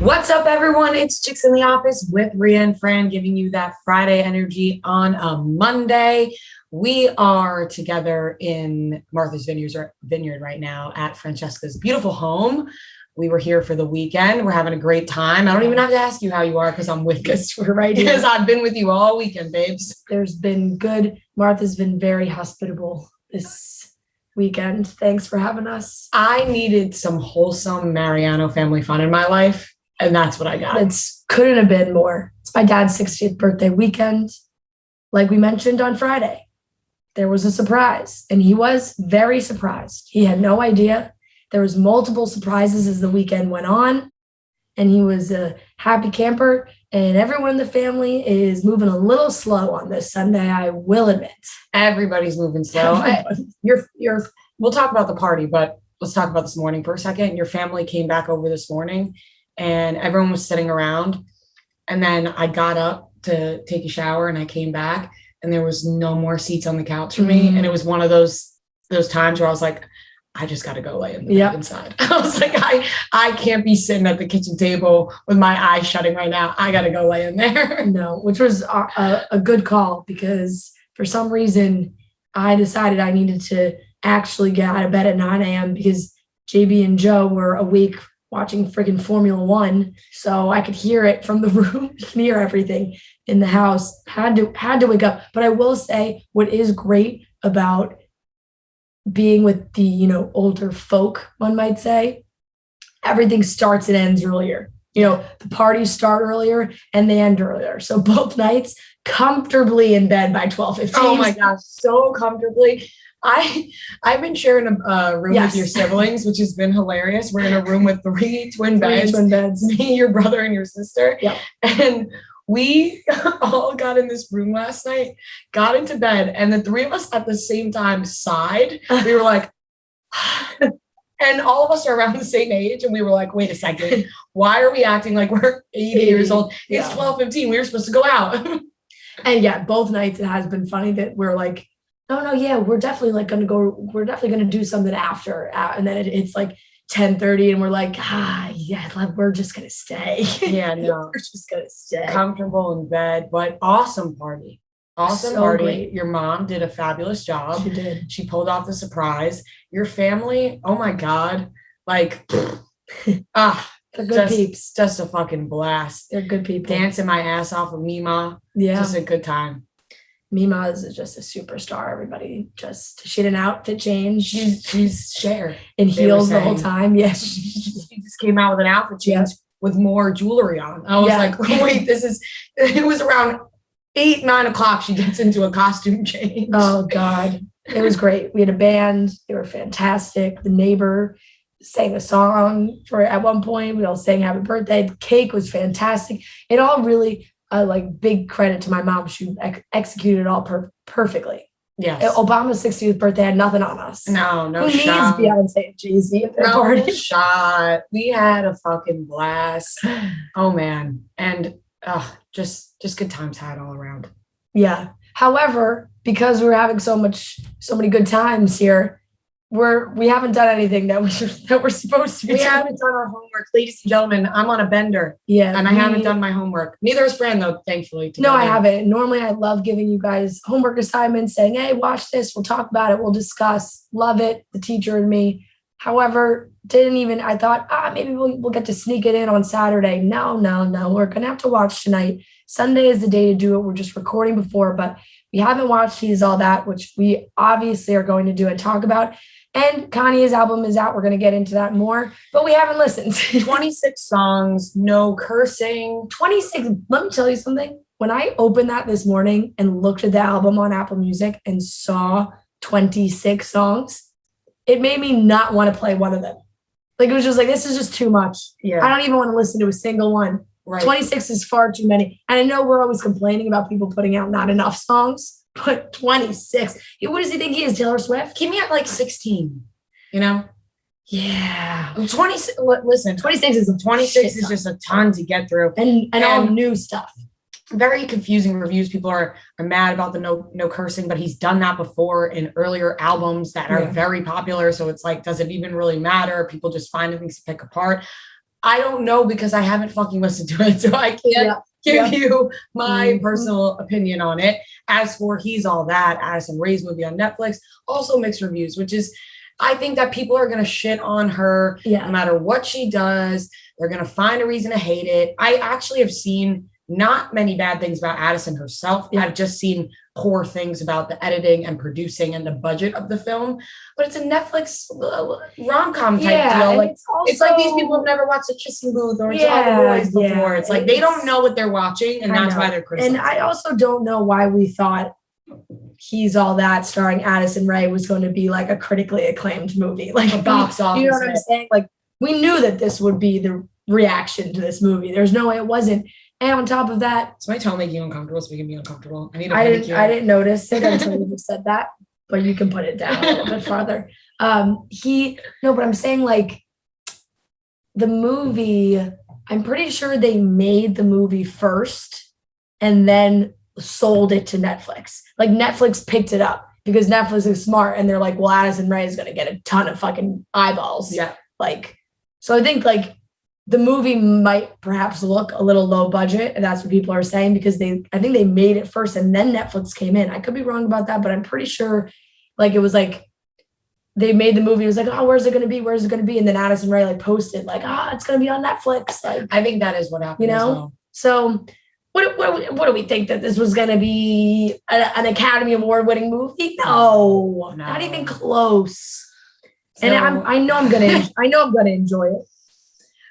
What's up, everyone? It's Chicks in the Office with Rhea and Fran, giving you that Friday energy on a Monday. We are together in Martha's Vineyard right now at Francesca's beautiful home. We were here for the weekend. We're having a great time. I don't even have to ask you how you are because I'm with you. We're right here. Because I've been with you all weekend, babes. There's been good. Martha's been very hospitable this weekend. Thanks for having us. I needed some wholesome Mariano family fun in my life, and that's what I got. It couldn't have been more. It's my dad's 60th birthday weekend. Like we mentioned on Friday, there was a surprise, and he was very surprised. He had no idea. There was multiple surprises as the weekend went on, and he was a happy camper, and everyone in the family is moving a little slow on this Sunday, I will admit. Everybody's moving slow. We'll talk about the party, but let's talk about this morning for a second. Your family came back over this morning, and everyone was sitting around, and then I got up to take a shower, and I came back, and there was no more seats on the couch for me, and it was one of those times where I was like, I just got to go lay in the bed inside. I was like, I can't be sitting at the kitchen table with my eyes shutting right now. I got to go lay in there. No, which was a good call because for some reason I decided I needed to actually get out of bed at 9 a.m. because JB and Joe were awake watching friggin' Formula One. So I could hear it from the room. You can hear everything in the house. Had to wake up. But I will say what is great about being with the, older folk, one might say, everything starts and ends earlier. The parties start earlier and they end earlier. So both nights comfortably in bed by 12:15. Oh my gosh, so comfortably. I've been sharing a room with your siblings, which has been hilarious. We're in a room with three twin beds. Me, your brother, and your sister. Yep. And we all got in this room last night, got into bed, and the three of us at the same time sighed. We were like, and all of us are around the same age, and we were like, wait a second, why are we acting like we're 80 years old? It's 12:15. We were supposed to go out. And both nights it has been funny that we're like, no, we're definitely we're definitely going to do something after. And then it's like 10:30 and we're like, we're just going to stay. Yeah, no. We're just going to stay. Comfortable in bed, but awesome party. Awesome so party. Great. Your mom did a fabulous job. She did. She pulled off the surprise. Your family, oh my God. They're good peeps. Just a fucking blast. They're good people. Dancing my ass off with Mima. Yeah. Just a good time. Mima is just a superstar. Everybody she had an outfit change. She's Cher. In heels the whole time. Yes. She just came out with an outfit change with more jewelry on. I was like, wait, it was around 8-9 o'clock. She gets into a costume change. Oh God. It was great. We had a band. They were fantastic. The neighbor sang a song at one point. We all sang happy birthday. The cake was fantastic. It all really big credit to my mom. She executed it all perfectly. Yes. Obama's 60th birthday had nothing on us. No Who shot. needs Beyonce and Jay-Z at their party? Shot. We had a fucking blast. Oh man. And just good times had all around. Yeah. However, because we're having so many good times here, we haven't done anything that we're supposed to be. We haven't done our homework, ladies and gentlemen. I'm on a bender. Yeah. And I haven't done my homework. Neither is Fran, though, thankfully. No, I haven't. Normally, I love giving you guys homework assignments, saying, hey, watch this. We'll talk about it. We'll discuss. Love it. The teacher and me. However, I thought, maybe we'll get to sneak it in on Saturday. No. We're going to have to watch tonight. Sunday is the day to do it. We're just recording before, but we haven't watched He's All That, which we obviously are going to do and talk about. And Kanye's album is out. We're going to get into that more, but we haven't listened. 26 songs, no cursing. 26. Let me tell you something. When I opened that this morning and looked at the album on Apple Music and saw 26 songs, it made me not want to play one of them. It was just like, this is just too much. Yeah. I don't even want to listen to a single one. Right. 26 is far too many. And I know we're always complaining about people putting out not enough songs, but 26. What does he think he is, Taylor Swift? Keep me at 16, Yeah. 26. Listen, 26 is just a ton to get through. And all new stuff. Very confusing reviews. People are mad about the no cursing, but he's done that before in earlier albums that are very popular. So it's like, does it even really matter? People just find things to pick apart. I don't know because I haven't fucking listened to it. So I can't give you my personal opinion on it. As for He's All That, Addison Rae's movie on Netflix, also mixed reviews, which is, I think that people are going to shit on her no matter what she does. They're going to find a reason to hate it. I actually have seen not many bad things about Addison herself. I've just seen poor things about the editing and producing and the budget of the film. But it's a Netflix rom-com type deal. Like it's like these people have never watched The Kissing Booth or All the Boys before. It's like they don't know what they're watching, and that's why they're criticizing. And I also don't know why we thought He's All That starring Addison Rae was going to be like a critically acclaimed movie, like a box office. You know what I'm saying? Like we knew that this would be the reaction to this movie. There's no way it wasn't. And on top of that, is my toe making you uncomfortable? So we can be uncomfortable. I didn't notice it until you just said that, but you can put it down a little bit farther. But I'm saying like the movie, I'm pretty sure they made the movie first and then sold it to Netflix. Like Netflix picked it up because Netflix is smart and they're like, well, Addison Rae is going to get a ton of fucking eyeballs. Yeah. Like, so I think like the movie might perhaps look a little low budget, and that's what people are saying because I think they made it first and then Netflix came in. I could be wrong about that, but I'm pretty sure like it was like they made the movie. It was like, oh, where's it going to be? Where's it going to be? And then Addison Rae like posted like, it's going to be on Netflix. Like, I think that is what happened. You know, as well. So what do we think that this was going to be an Academy Award winning movie? No, not even close. So, and I know I'm gonna enjoy it.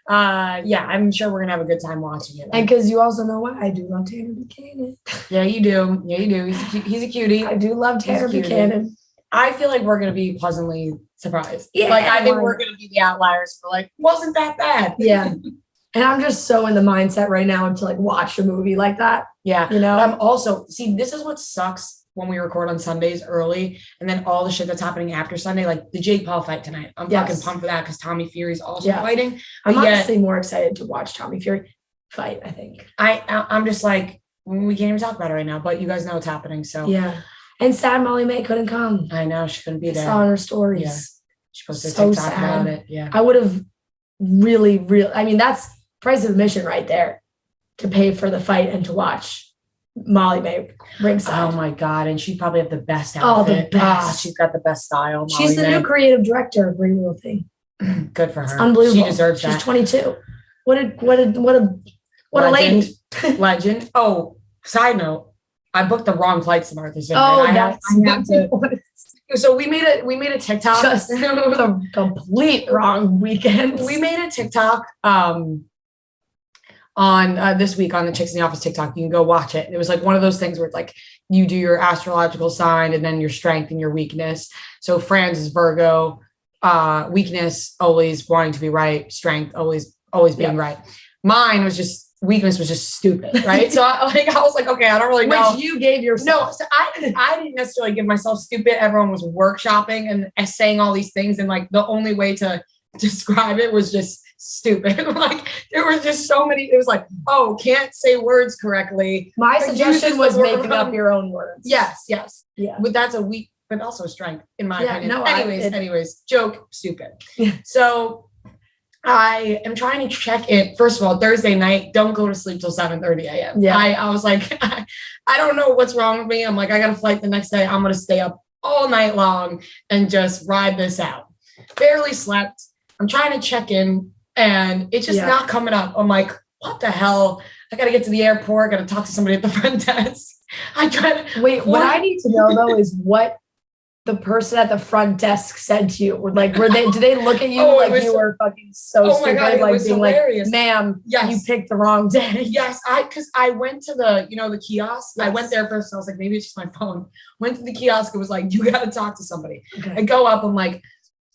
I'm sure we're gonna have a good time watching it. And because you also know what I do love Tanner Buchanan. Yeah, you do. He's a cutie. I do love Tanner Buchanan. I feel like we're gonna be pleasantly surprised. Yeah, like I think we're gonna be the outliers. We're like, wasn't that bad? Yeah. And I'm just so in the mindset right now to like watch a movie like that. Yeah. You know, I'm also this is what sucks when we record on Sundays early and then all the shit that's happening after Sunday, like the Jake Paul fight tonight. I'm fucking pumped for that because Tommy Fury's also fighting. I'm honestly more excited to watch Tommy Fury fight, I think. I'm just like, we can't even talk about it right now, but you guys know what's happening. So yeah. And sad Molly May couldn't come. I know, she couldn't be there. I saw her stories. Yeah. She posted so TikTok sad. About it. Yeah. I would have really, I mean, that's price of admission right there to pay for the fight and to watch Molly May ringside. Oh my God. And she probably have the best outfit. The best. She's got the best style. She's the new creative director of Green Little Thing. Good for her. It's unbelievable. She deserves that. She's 22. What a lady. Legend. Oh, side note. I booked the wrong flights to Martha's Vineyard. Oh, I have to. So we made a TikTok. Just the complete wrong weekend. We made a TikTok on this week on the Chicks in the Office TikTok. You can go watch it. It was like one of those things where it's like you do your astrological sign and then your strength and your weakness. So Fran's is Virgo, weakness, always wanting to be right, strength, always being right. Mine was just weakness was just stupid, right? So I was like, okay, I don't really know. Which you gave yourself. No, so I didn't necessarily give myself stupid. Everyone was workshopping and saying all these things, and like the only way to describe it was just stupid. Like there was just so many. It was like, oh, can't say words correctly. My suggestion was making up your own words. Yes. Yeah. But that's a weak, but also a strength in my opinion. No, anyways, joke, stupid. So I am trying to check it. First of all, Thursday night, don't go to sleep till 7:30 a.m. Yeah. I was like, I don't know what's wrong with me. I'm like, I got a flight the next day. I'm going to stay up all night long and just ride this out. Barely slept. I'm trying to check in and it's just not coming up. I'm like, what the hell? I got to get to the airport. Got to talk to somebody at the front desk. What I need to know though is what the person at the front desk said to you. Like, did they look at you like you were fucking so stupid? God, like being hilarious. Like, ma'am, you picked the wrong day. Yes, because I went to the kiosk. Yes. I went there first. And I was like, maybe it's just my phone. Went to the kiosk. It was like, you got to talk to somebody. Okay. I go up. I'm like,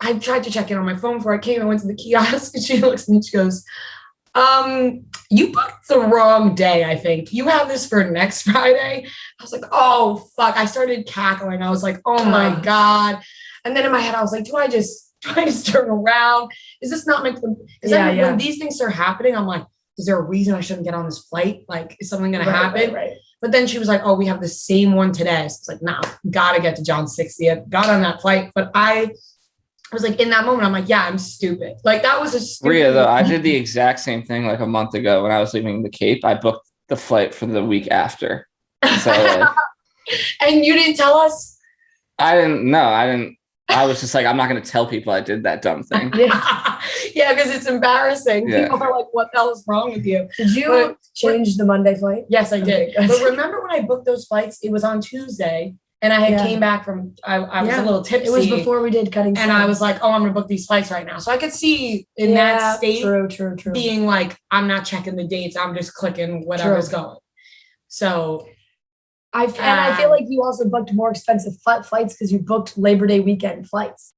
I tried to check in on my phone before I came. I went to the kiosk and she looks at me and she goes, you booked the wrong day, I think. You have this for next Friday. I was like, oh, fuck. I started cackling. I was like, oh, my God. And then in my head, I was like, do I just turn around? Is this not meant to? Because when these things start happening, I'm like, is there a reason I shouldn't get on this flight? Like, is something going to happen? Right. But then she was like, oh, we have the same one today. So it's like, nah, got to get to John 60th. Got on that flight. But I I was like, in that moment, I'm like, yeah, I'm stupid. Like that was a stupid. Rhea, though, I did the exact same thing like a month ago when I was leaving the Cape. I booked the flight for the week after. So like, and you didn't tell us? I didn't. I was just like, I'm not going to tell people I did that dumb thing. Yeah, because it's embarrassing. Yeah. People are like, what the hell is wrong with you? Did you change the Monday flight? Yes, I did. Okay, But remember when I booked those flights, it was on Tuesday and I had came back from, I was a little tipsy. It was before we did cutting. And I was like, oh, I'm going to book these flights right now. So I could see in that state true. being like, I'm not checking the dates. I'm just clicking whatever's going. So I feel like you also booked more expensive flights because you booked Labor Day weekend flights.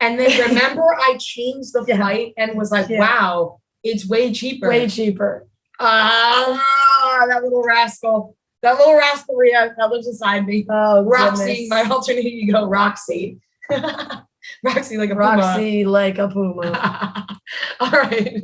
And then remember, I changed the flight and was like, wow, it's way cheaper. Way cheaper. That little rascal. That little rascal Rhea that lives inside me. Oh, Roxy, my alternate ego, Roxy. Roxy like a puma. Roxy like a puma. All right.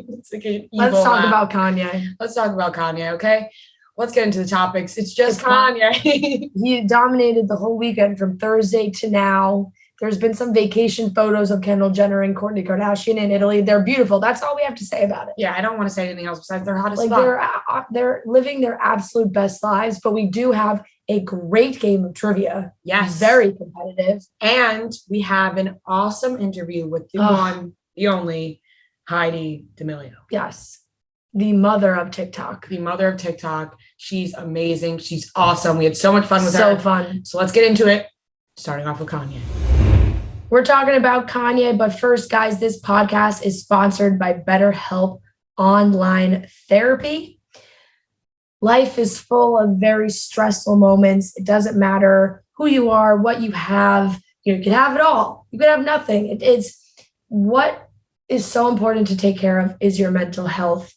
Let's talk about Kanye. Let's talk about Kanye, okay? Let's get into the topics. It's just Kanye. He dominated the whole weekend from Thursday to now. There's been some vacation photos of Kendall Jenner and Kourtney Kardashian in Italy. They're beautiful. That's all we have to say about it. Yeah, I don't want to say anything else besides they're hot as fuck. They're living their absolute best lives, but we do have a great game of trivia. Yes. Very competitive. And we have an awesome interview with the one, the only, Heidi D'Amelio. Yes. The mother of TikTok. The mother of TikTok. She's amazing. She's awesome. We had so much fun with her. So fun. So let's get into it. Starting off with Kanye. We're talking about Kanye, but first, guys, this podcast is sponsored by BetterHelp Online Therapy. Life is full of very stressful moments. It doesn't matter who you are, what you have. You can have it all. You can have nothing. It's what is so important to take care of is your mental health.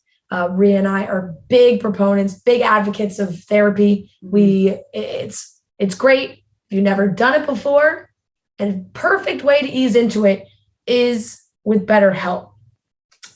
Rhea and I are big proponents, big advocates of therapy. It's great. If you've never done it before, and a perfect way to ease into it is with BetterHelp.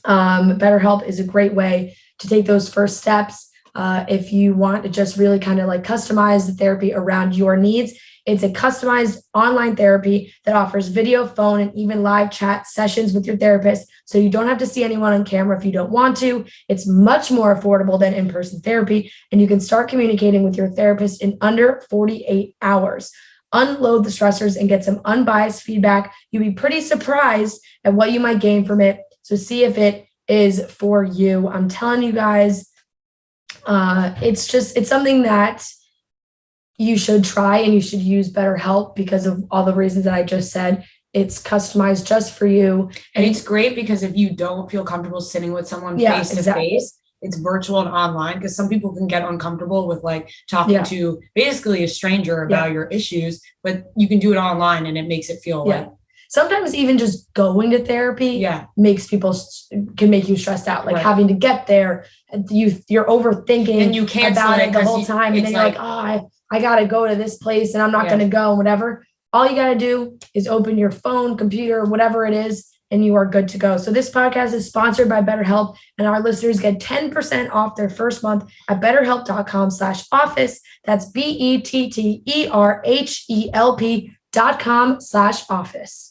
BetterHelp is a great way to take those first steps. If you want to just really kind of like customize the therapy around your needs, it's a customized online therapy that offers video, phone, and even live chat sessions with your therapist. So you don't have to see anyone on camera if you don't want to. It's much more affordable than in-person therapy, and you can start communicating with your therapist in under 48 hours. Unload the stressors and get some unbiased feedback. You'll be pretty surprised at what you might gain from it. So see if it is for you. I'm telling you guys, it's something that you should try, and you should use BetterHelp because of all the reasons that I just said. It's customized just for you. And it's great because if you don't feel comfortable sitting with someone face to face, it's virtual and online, because some people can get uncomfortable with like talking to basically a stranger about your issues, but you can do it online and it makes it feel like. Sometimes even just going to therapy makes can make you stressed out, like having to get there. You're overthinking and you can't about it the whole time. And then you're like, oh, I got to go to this place and I'm not going to go, whatever. All you got to do is open your phone, computer, whatever it is, and you are good to go. So this podcast is sponsored by BetterHelp, and our listeners get 10% off their first month at betterhelp.com/office. That's BetterHelp.com/office.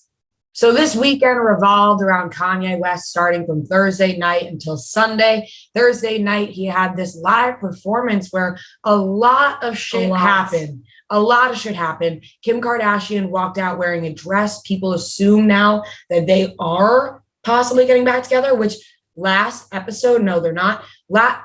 So this weekend revolved around Kanye West, starting from Thursday night until Sunday. Thursday night, he had this live performance where a lot of shit happened. A lot of shit happened. Kim Kardashian walked out wearing a dress. People assume now that they are possibly getting back together, which last episode, no, they're not. But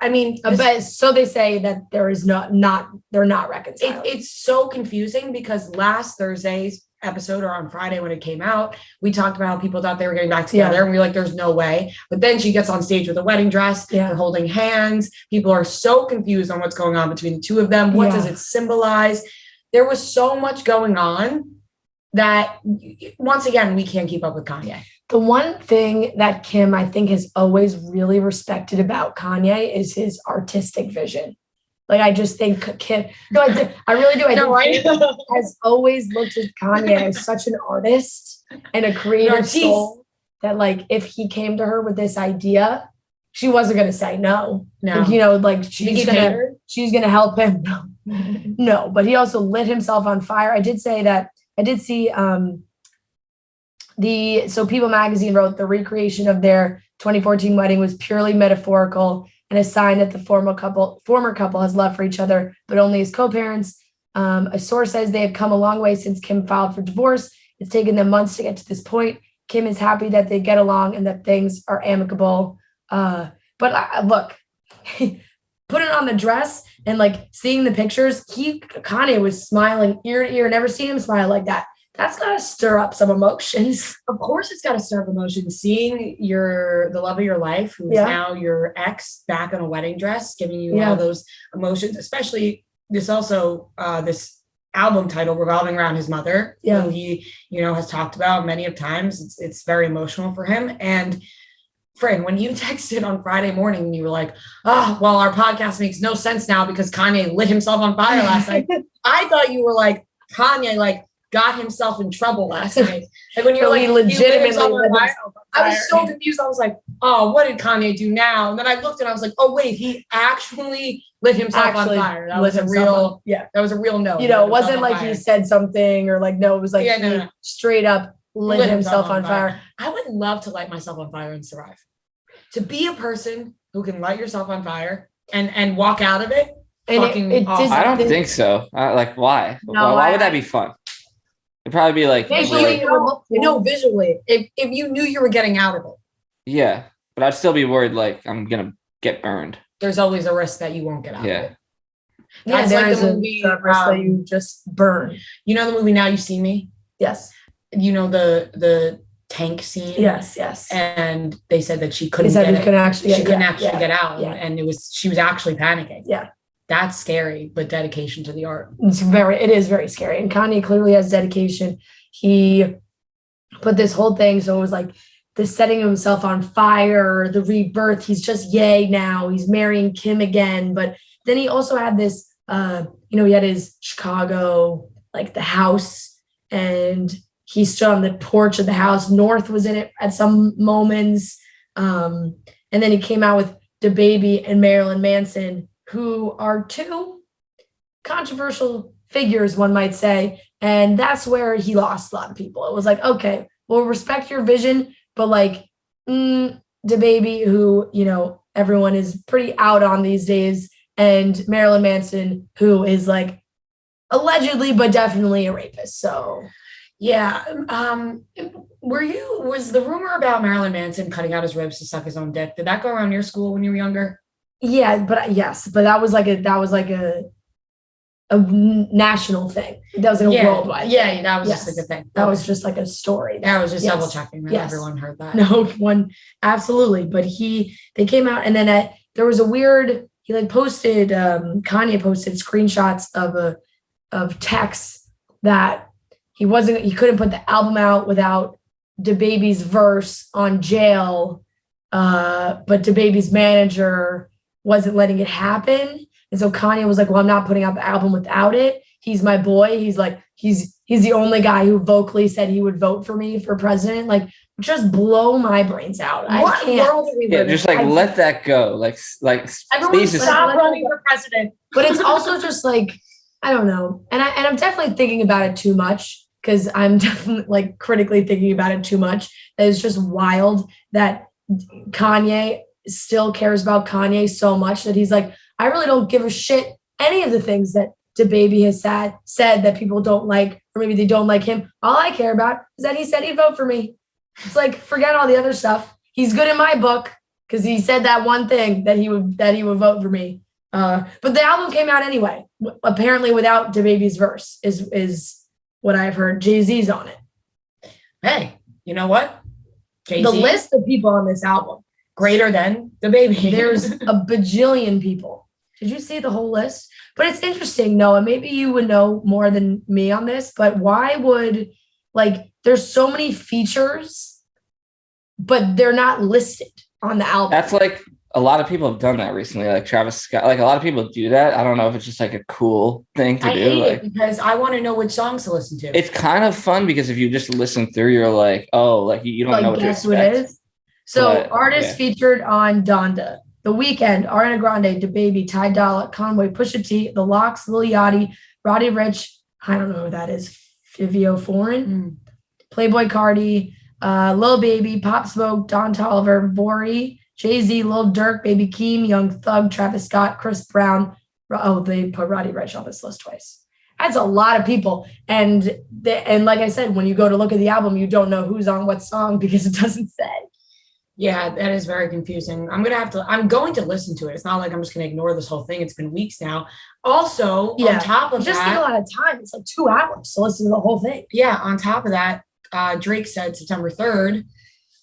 so they say that they're not reconciling. It's so confusing because last Thursday's episode, or on Friday when it came out, we talked about how people thought they were getting back together, and we were like, there's no way. But then she gets on stage with a wedding dress, they're holding hands. People are so confused on what's going on between the two of them. What does it symbolize? There was so much going on that, once again, we can't keep up with Kanye. The one thing that Kim, I think, has always really respected about Kanye is his artistic vision. Like, I just think Kim, I really do. I think Kim has always looked at Kanye as such an artist and a creative soul that, like, if he came to her with this idea, she wasn't going to say no. Like, she's going to help him. No, but he also lit himself on fire. I did see So People magazine wrote the recreation of their 2014 wedding was purely metaphorical and a sign that the former couple has love for each other, but only as co-parents. A source says they have come a long way since Kim filed for divorce. It's taken them months to get to this point. Kim is happy that they get along and that things are amicable. Look, putting on the dress and like seeing the pictures, Kanye was smiling ear to ear. Never seen him smile like that. That's got to stir up some emotions. Of course, it's got to stir up emotions. Seeing the love of your life, who's now your ex, back in a wedding dress, giving you all those emotions. Especially this album title revolving around his mother, who he has talked about many of times. It's very emotional for him. And Fran, when you texted on Friday morning, you were like, our podcast makes no sense now because Kanye lit himself on fire last night. I thought you were like, Kanye got himself in trouble last night. Like when you're he legitimately lit himself on fire. I was so confused. I was like, oh, what did Kanye do now? And then I looked and I was like, oh wait, he actually lit himself on fire. That was a real no. It wasn't like he said something or like, no, it was like he straight up lit himself on fire. I would love to light myself on fire and survive. To be a person who can light yourself on fire and walk out of it. I don't think so. Why? No, why would that be fun? It'd probably be like visually. Visually. If you knew you were getting out of it. Yeah, but I'd still be worried. Like I'm gonna get burned. There's always a risk that you won't get out of it. That's like the movie risk that you just burn. You know the movie Now You See Me? Yes. You know the tank scene? Yes. And they said that she couldn't actually get out. Yeah. And she was actually panicking. Yeah. That's scary, but dedication to the art. It is very scary. And Kanye clearly has dedication. He put this whole thing. So it was like the setting himself on fire, the rebirth. He's just yay now. He's marrying Kim again. But then he also had this, he had his Chicago, like the house, and he stood on the porch of the house. North was in it at some moments. And then he came out with DaBaby and Marilyn Manson, who are two controversial figures, one might say. And that's where he lost a lot of people. It was like, okay, we'll respect your vision, but like DaBaby, who, everyone is pretty out on these days, and Marilyn Manson, who is like allegedly, but definitely a rapist. So yeah. Was the rumor about Marilyn Manson cutting out his ribs to suck his own dick, did that go around your school when you were younger? Yeah, but that was like a national thing. That was a worldwide. Yeah, thing. that was just like a thing. That was just like a story. That was just double checking that everyone heard that. No one, absolutely. But they came out, and then there was a weird. He posted. Kanye posted screenshots of texts that he couldn't put the album out without DaBaby's verse on Jail, but DaBaby's manager wasn't letting it happen. And so Kanye was like, well, I'm not putting out the album without it. He's my boy. He's like, he's the only guy who vocally said he would vote for me for president. Like, just blow my brains out. What world are we living in? Just let that go. Like everyone stop running for president. But it's also just like, I don't know. And I'm definitely thinking about it too much, because I'm definitely like critically thinking about it too much. That it's just wild that Kanye still cares about Kanye so much that he's like, I really don't give a shit any of the things that DaBaby has said that people don't like, or maybe they don't like him. All I care about is that he said he'd vote for me. It's like, forget all the other stuff. He's good in my book because he said that one thing that he would vote for me. But the album came out anyway, apparently without DaBaby's verse is what I've heard. Jay-Z's on it. Hey, you know what? Jay-Z, the list of people on this album, greater than DaBaby. There's a bajillion people. Did you see the whole list? But it's interesting, Noah, maybe you would know more than me on this, but why would, there's so many features, but they're not listed on the album. That's like, a lot of people have done that recently, like Travis Scott. Like, a lot of people do that. I don't know if it's just like a cool thing to do. I hate it because I want to know which songs to listen to. It's kind of fun because if you just listen through, you're like, oh, like you don't know what to expect. What it is. So artists featured on Donda: The Weeknd, Ariana Grande, DaBaby, Ty Dolla, Conway, Pusha T, The Lox, Lil Yachty, Roddy Ricch, I don't know who that is, Fivio Foreign, Playboy Cardi, Lil Baby, Pop Smoke, Don Toliver, Vori, Jay-Z, Lil Durk, Baby Keem, Young Thug, Travis Scott, Chris Brown. Oh, they put Roddy Ricch on this list twice. That's a lot of people. And like I said, when you go to look at the album, you don't know who's on what song because it doesn't say. Yeah, that is very confusing. I'm going to listen to it. It's not like I'm just going to ignore this whole thing. It's been weeks now. Also, on top of just that, take a lot of time. It's like 2 hours to listen to the whole thing. Yeah, on top of that, Drake said September 3rd,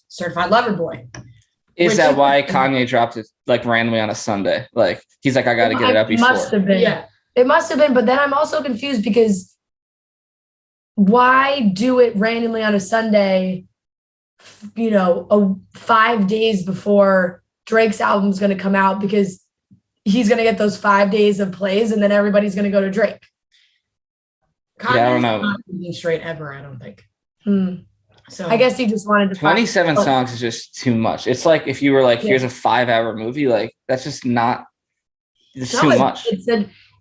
Certified Lover Boy. Is that why Kanye dropped it like randomly on a Sunday? Like he's like, I got to get it up before. Must have been. Yeah. It must have been, but then I'm also confused because why do it randomly on a Sunday, 5 days before Drake's album is going to come out, because he's going to get those 5 days of plays and then everybody's going to go to Drake. Kanye's I don't know. Not being straight ever, I don't think. So I guess he just wanted to 27 songs is just too much. It's like if you were like, here's a 5-hour movie, like that's just not, it's too much.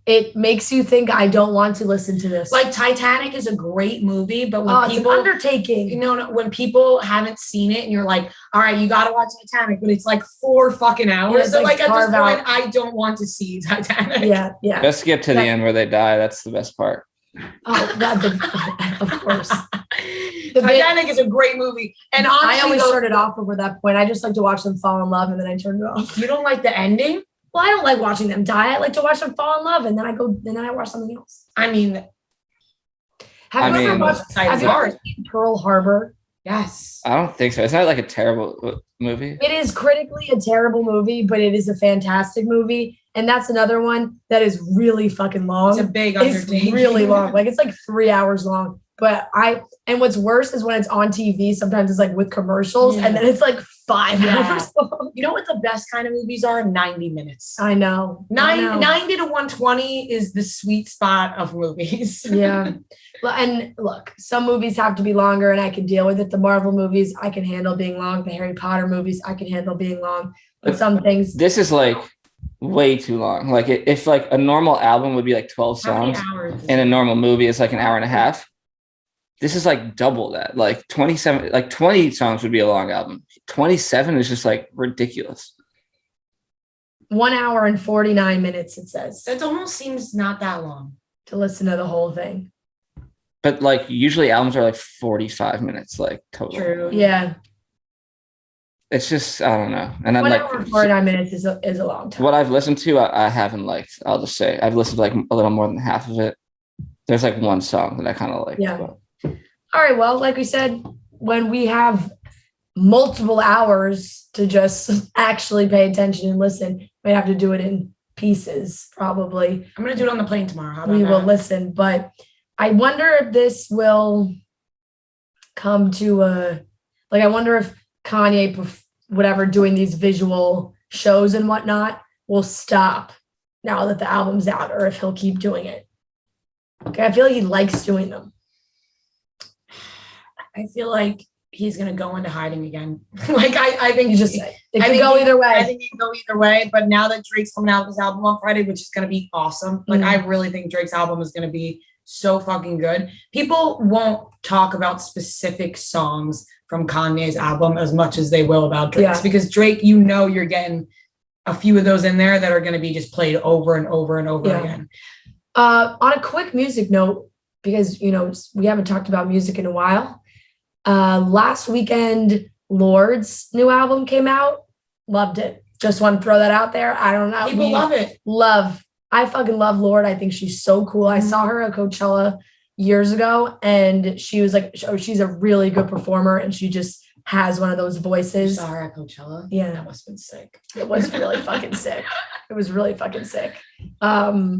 It makes you think, I don't want to listen to this. Like Titanic is a great movie, but when people it's an undertaking. When people haven't seen it and you're like, all right, you got to watch Titanic, but it's like 4 fucking hours. So like at this point, I don't want to see Titanic. Yeah. Let's get to the end where they die. That's the best part. Oh, God, of course. Titanic is a great movie. And honestly, I always started off over that point. I just like to watch them fall in love and then I turned it off. You don't like the ending? Well, I don't like watching them die. I like to watch them fall in love and then I watch something else. I mean, have you ever seen Pearl Harbor? Yes. I don't think so. It's not like a terrible movie. It is critically a terrible movie, but it is a fantastic movie. And that's another one that is really fucking long. It's a big undertaking. It's really long. Like it's like 3 hours long. But and what's worse is when it's on TV, sometimes it's like with commercials and then it's like 5 hours long. You know what the best kind of movies are? 90 minutes. I know. 90 to 120 is the sweet spot of movies. Yeah. And look, some movies have to be longer and I can deal with it. The Marvel movies, I can handle being long. The Harry Potter movies, I can handle being long. But some things. This is like way too long. Like if like a normal album would be like 12 songs and a normal movie is like an hour and a half. This is like double that. Like 27, like 20 songs would be a long album. 27 is just like ridiculous. 1 hour and 49 minutes, it says. That almost seems not that long to listen to the whole thing. But like usually albums are like 45 minutes, like total. True. Yeah. It's just, I don't know. And then 1 like hour and 49 minutes is a long time. What I've listened to, I haven't liked. I'll just say I've listened to like a little more than half of it. There's like one song that I kind of like. Yeah. But. All right. Well, like we said, when we have multiple hours to just actually pay attention and listen, we have to do it in pieces, probably. I'm going to do it on the plane tomorrow. How about we will listen. But I wonder if this will come to I wonder if Kanye, whatever, doing these visual shows and whatnot will stop now that the album's out, or if he'll keep doing it. Okay, I feel like he likes doing them. I feel like he's going to go into hiding again. Like, I think it could go either way. I think it can go either way. But now that Drake's coming out with his album on Friday, which is going to be awesome. Like, I really think Drake's album is going to be so fucking good. People won't talk about specific songs from Kanye's album as much as they will about Drake's, because Drake, you're getting a few of those in there that are going to be just played over and over and over again. On a quick music note, because, we haven't talked about music in a while. Last weekend, Lord's new album came out. Loved it. Just want to throw that out there. I don't know. People love it. I fucking love Lord. I think she's so cool. I saw her at Coachella years ago and she was like, she's a really good performer and she just has one of those voices. You saw her at Coachella? Yeah. That must have been sick. It was really fucking sick. It was really fucking sick. But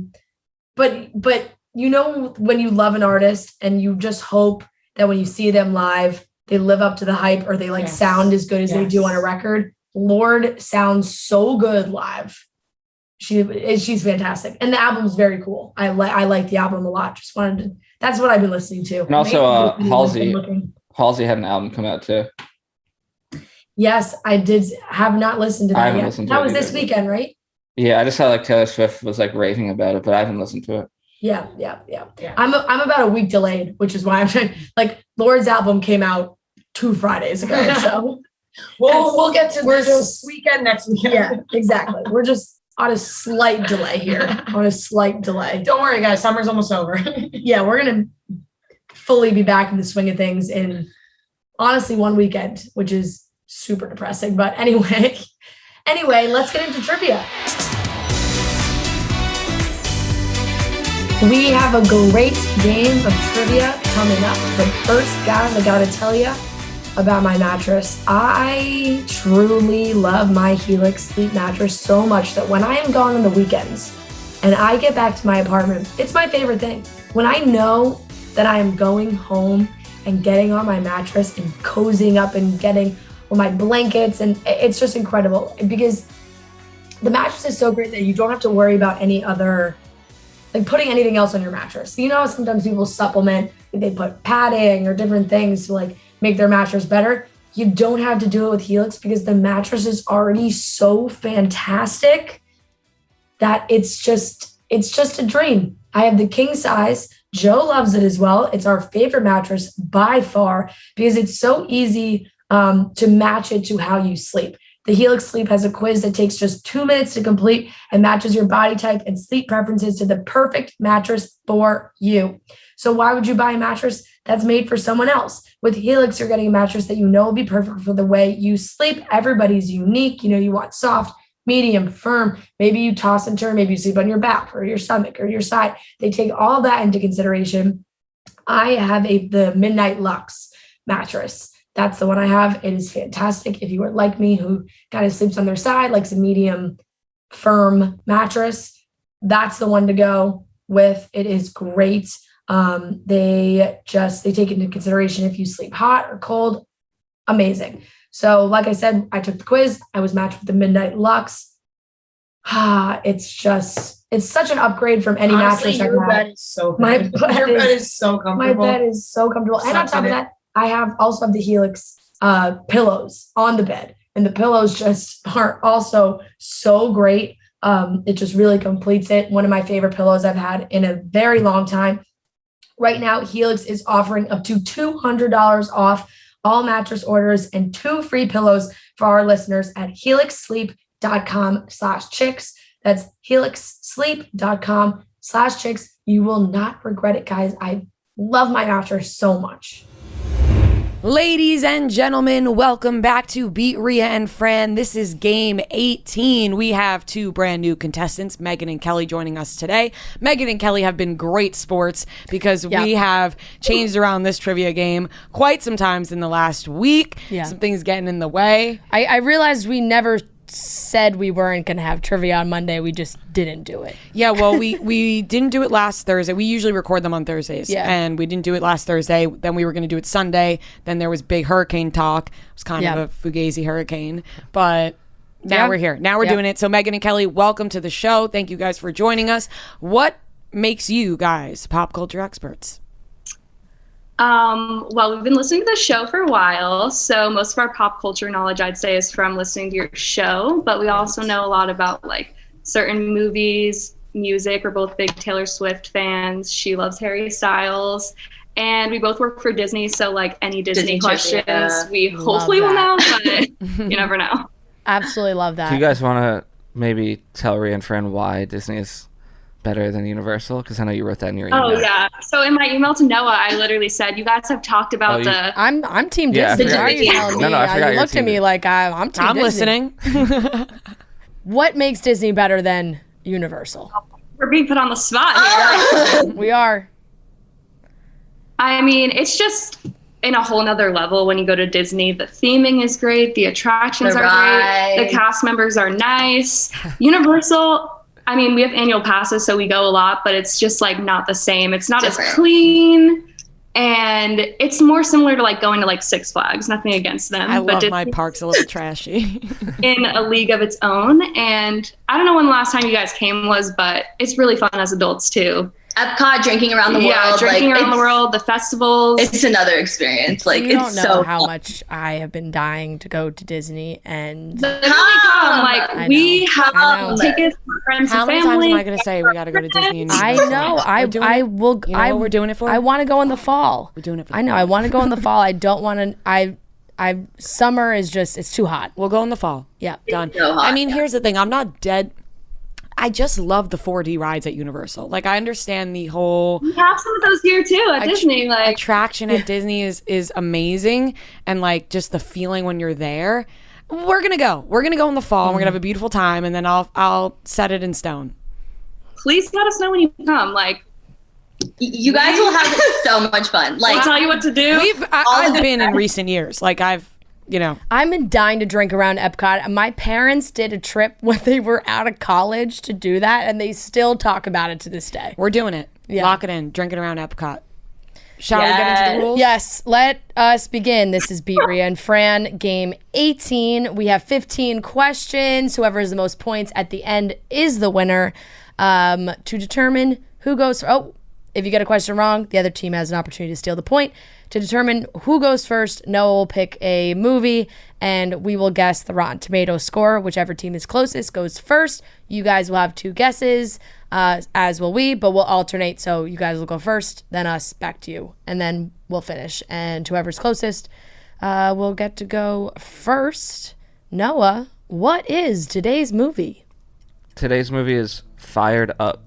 when you love an artist and you just hope that when you see them live, they live up to the hype or they sound as good as they do on a record. Lord sounds so good live. She's fantastic. And the album's very cool. I like the album a lot. That's what I've been listening to. And also Halsey had an album come out too. Yes, I did have not listened to that yet. That was this weekend, right? Yeah, I just saw like Taylor Swift was like raving about it, but I haven't listened to it. Yeah. I'm about a week delayed, which is why I'm trying. Like Lord's album came out 2 Fridays ago. So we'll get to we're this just weekend next weekend. yeah, exactly. We're just on a slight delay here. On a slight delay. Don't worry, guys. Summer's almost over. Yeah, we're gonna fully be back in the swing of things in honestly 1 weekend, which is super depressing. But anyway, let's get into trivia. We have a great game of trivia coming up. But first, guys, I gotta tell you about my mattress. I truly love my Helix sleep mattress so much that when I am gone on the weekends and I get back to my apartment, it's my favorite thing. When I know that I am going home and getting on my mattress and cozying up and getting on my blankets, and it's just incredible because the mattress is so great that you don't have to worry about any other, like putting anything else on your mattress. You know how sometimes people supplement, they put padding or different things to like make their mattress better. You don't have to do it with Helix because the mattress is already so fantastic that it's just a dream. I have the king size. Joe loves it as well. It's our favorite mattress by far because it's so easy to match it to how you sleep. The Helix Sleep has a quiz that takes just 2 minutes to complete and matches your body type and sleep preferences to the perfect mattress for you. So why would you buy a mattress that's made for someone else? With Helix, you're getting a mattress that you know will be perfect for the way you sleep. Everybody's unique. You know, you want soft, medium, firm. Maybe you toss and turn. Maybe you sleep on your back or your stomach or your side. They take all that into consideration. I have the Midnight Luxe mattress. That's the one I have. It is fantastic. If you are like me, who kind of sleeps on their side, likes a medium, firm mattress, that's the one to go with. It is great. They take into consideration if you sleep hot or cold. Amazing. So like I said, I took the quiz. I was matched with the Midnight Luxe. It's such an upgrade from any mattress I've your had. bed is so My good. bed Your bed is- is so comfortable. My bed is so comfortable. And on top of that, I also have the Helix pillows on the bed. And the pillows just are also so great. It just really completes it. One of my favorite pillows I've had in a very long time. Right now, Helix is offering up to $200 off all mattress orders and 2 free pillows for our listeners at helixsleep.com/chicks. That's helixsleep.com/chicks. You will not regret it, guys. I love my mattress so much. Ladies and gentlemen, welcome back to Beat Rhea and Fran. This is game 18. We have 2 brand new contestants, Megan and Kelly, joining us today. Megan and Kelly have been great sports because we have changed around this trivia game quite some times in the last week. Yeah. Some things getting in the way. I realized we never said we weren't going to have trivia on Monday. We just didn't do it. Yeah, well, we didn't do it last Thursday. We usually record them on Thursdays. Yeah. And we didn't do it last Thursday. Then we were going to do it Sunday. Then there was big hurricane talk. It was kind of a fugazi hurricane. But now we're here. Now we're doing it. So Megan and Kelly, welcome to the show. Thank you guys for joining us. What makes you guys pop culture experts? Well, we've been listening to the show for a while, so most of our pop culture knowledge, I'd say, is from listening to your show, but we also know a lot about like certain movies, music. We're both big Taylor Swift fans. She loves Harry Styles, and we both work for Disney, so like any Disney questions, we hopefully will know, but you never know. Absolutely love that. Do you guys want to maybe tell Rhea and Fran why Disney is better than Universal? Because I know you wrote that in your email. Oh yeah. So in my email to Noah, I literally said, you guys have talked about I'm Team Yeah, Disney. I Why are you forgot. telling me? No, I forgot You you're looked at Team me like I'm Team I'm Disney. listening. What makes Disney better than Universal? we're being put on the spot here. We are. I mean, it's just in a whole nother level when you go to Disney. The theming is great. The attractions are great. The cast members are nice. Universal, I mean, we have annual passes, so we go a lot, but it's just like not the same. It's not as clean. And it's more similar to like going to like Six Flags. Nothing against them. I but love my parks a little trashy. in a league of its own. And I don't know when the last time you guys came was, but it's really fun as adults too. Epcot, drinking around the world. Yeah, drinking around the world, the festivals. It's another experience. Like, You it's don't know so how fun. much I have been dying to go to Disney, and Literally come. Like, I we know. have tickets for friends How and many family. times am I going to say we got to go to Disney? And I Universal? know. We're doing I it. will. You know what we're doing it for? I want to go in the fall. We're doing it for I know. I want to go in the fall. I don't want to. Summer is just, it's too hot. We'll go in the fall. Yeah. Done. so hot, I mean, here's the thing. I'm not dead. I just love the 4D rides at Universal. Like, I understand the whole We have some of those here too at Disney. Like, attraction at Disney is amazing, and like just the feeling when you're there. We're gonna go in the fall. And we're gonna have a beautiful time, and then I'll set it in stone. please let us know when you come. Like, You guys will have so much fun. Like, I'll tell you what to do. I've been in recent years. Like I'm dying to drink around Epcot. My parents did a trip when they were out of college to do that, and they still talk about it to this day. we're doing it. Yeah. Lock it in. Drinking around Epcot. Shall we get into the rules? Yes, let us begin. This is Beat Rhea and Fran, game 18. We have 15 questions. Whoever has the most points at the end is the winner. To determine who goes. If you get a question wrong, the other team has an opportunity to steal the point. To determine who goes first, Noah will pick a movie, and we will guess the Rotten Tomatoes score. Whichever team is closest goes first. You guys will have 2 guesses, as will we, but we'll alternate. So you guys will go first, then us, back to you, and then we'll finish. And whoever's closest will get to go first. Noah, what is today's movie? Today's movie is Fired Up.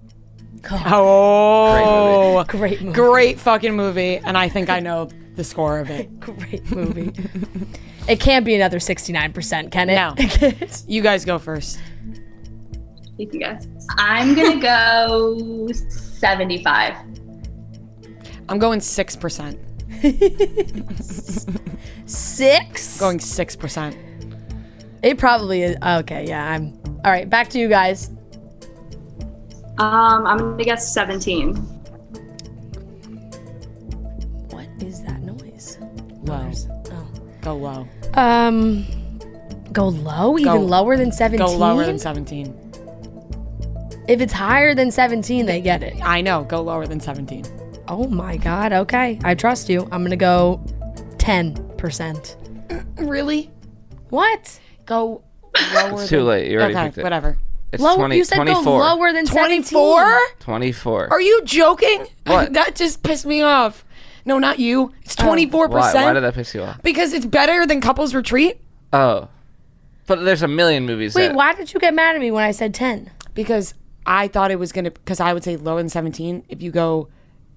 Oh, Great movie. great fucking movie, and I think I know the score of it. Great movie. It can't be another 69%, can it? No. You guys go first. You can guess. I'm going to go 75. I'm going 6%. 6? Going 6%. It probably is. Okay, yeah. All right, back to you guys. I'm gonna guess 17. What is that noise? Low. Oh. Go low. Go low? Even lower than 17? Go lower than 17. If it's higher than 17, they get it. I know. Go lower than 17. Oh my God. Okay. I trust you. I'm going to go 10%. Really? What? Go lower. It's too late. You already okay, picked it. whatever. It's Low, 20, you said 24. go lower than 24? 17. 24. Are you joking? What? That just pissed me off. No, not you. It's 24%. Why did that piss you off? Because it's better than Couples Retreat. Oh. But there's a million movies Wait, that... why did you get mad at me when I said 10? Because I thought it was going to, because I would say lower than 17 if you go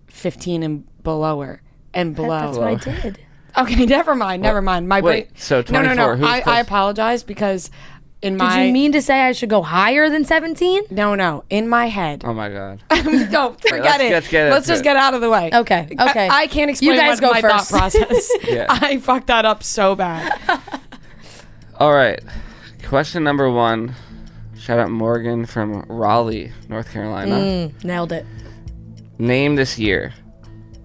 15 and below. That's what I did. Okay, never mind. My wait, brain. so 24, No. who's I close? apologize because in my... Did you mean to say I should go higher than 17? No. In my head. Oh my God. No, forget it. let's get Let's into just it. get out of the way. Okay. I can't explain You guys my go thought first. process. Yeah. I fucked that up so bad. All right. Question number 1. Shout out Morgan from Raleigh, North Carolina. Nailed it. Name this year.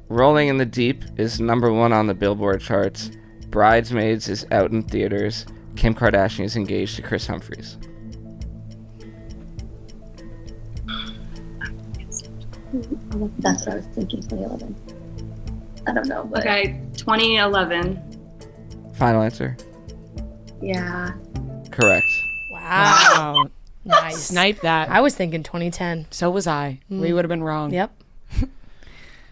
Rolling in the Deep is number 1 on the Billboard charts. Bridesmaids is out in theaters. Kim Kardashian is engaged to Chris Humphries. That's what I was thinking, 2011. I don't know, but Okay, 2011. Final answer. yeah. Correct. Wow. Nice. Snipe that. I was thinking 2010. So was I. We would have been wrong. Yep.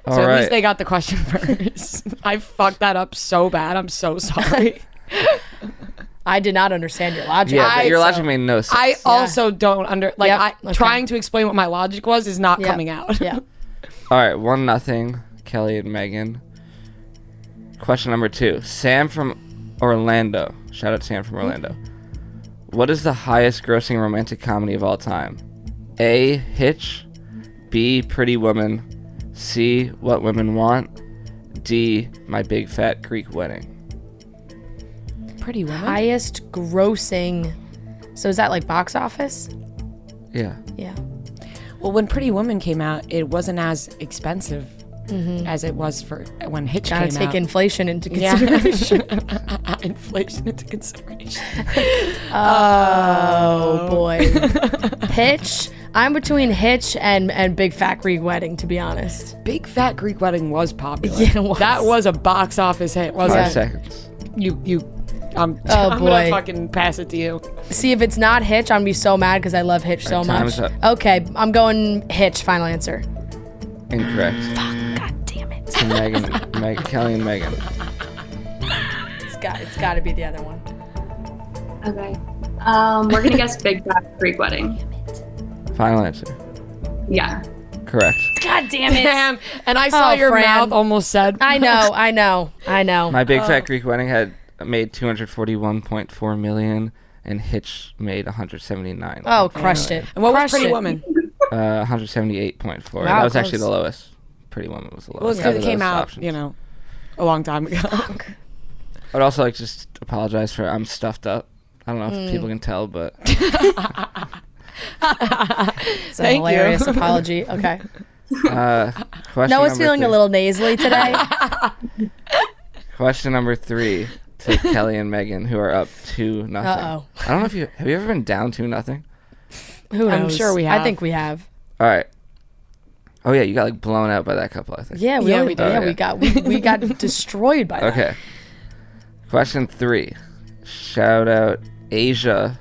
All So at right. least they got the question first. I fucked that up so bad. I'm so sorry. I did not understand your logic. Yeah, but your logic made no sense. I also don't Yep, okay. trying to explain what my logic was is not Yep. coming out. Yeah. All right, 1-0. Kelly and Megan. Question number 2. Sam from Orlando. Shout out Sam from Orlando. What is the highest grossing romantic comedy of all time? A. Hitch. B. Pretty Woman. C. What Women Want. D. My Big Fat Greek Wedding. Pretty Woman. Highest grossing. So is that like box office? Yeah. Yeah. Well, when Pretty Woman came out, it wasn't as expensive as it was for when Hitch Gotta came take out. inflation into Yeah. consideration. Inflation into consideration. Oh boy. Hitch. I'm between Hitch and Big Fat Greek Wedding, to be honest. Big Fat Greek Wedding was popular. Yeah, it was. That was a box office hit, wasn't 5 it? seconds. I'm boy. gonna fucking pass it to you. See, if it's not Hitch, I'm gonna be so mad because I love Hitch so time's much. up. Okay, I'm going Hitch. Final answer. Incorrect. God damn it. To Megan, Kelly and Megan. It's got to be the other one. Okay. We're gonna guess Big Fat Greek Wedding. Final answer. Yeah. Correct. God damn it. Damn. And I saw your Fran. mouth almost said. I know. My Big Fat Greek Wedding had made 241.4 million, and Hitch made 179. Oh, crushed it. And what was Crushed Pretty it. Woman? 178.4. Wow, that was close. actually the lowest. Pretty Woman was the Well, it's lowest. because out it of came those out, options. a long time ago. I'd also like just apologize for I'm stuffed up. I don't know if people can tell, but It's a Thank hilarious you. apology. Okay. question Noah's number feeling three. a little nasally today. Question number 3 to Kelly and Megan, who are up 2-0. Uh-oh. I don't know if have you ever been down 2-0? Who knows? I'm sure we I have. think we have. All right. Oh yeah, you got like blown out by that couple, I think. Yeah, we Yeah, we did. Yeah, Okay. we got destroyed by that. Okay. Question 3. Shout out Asia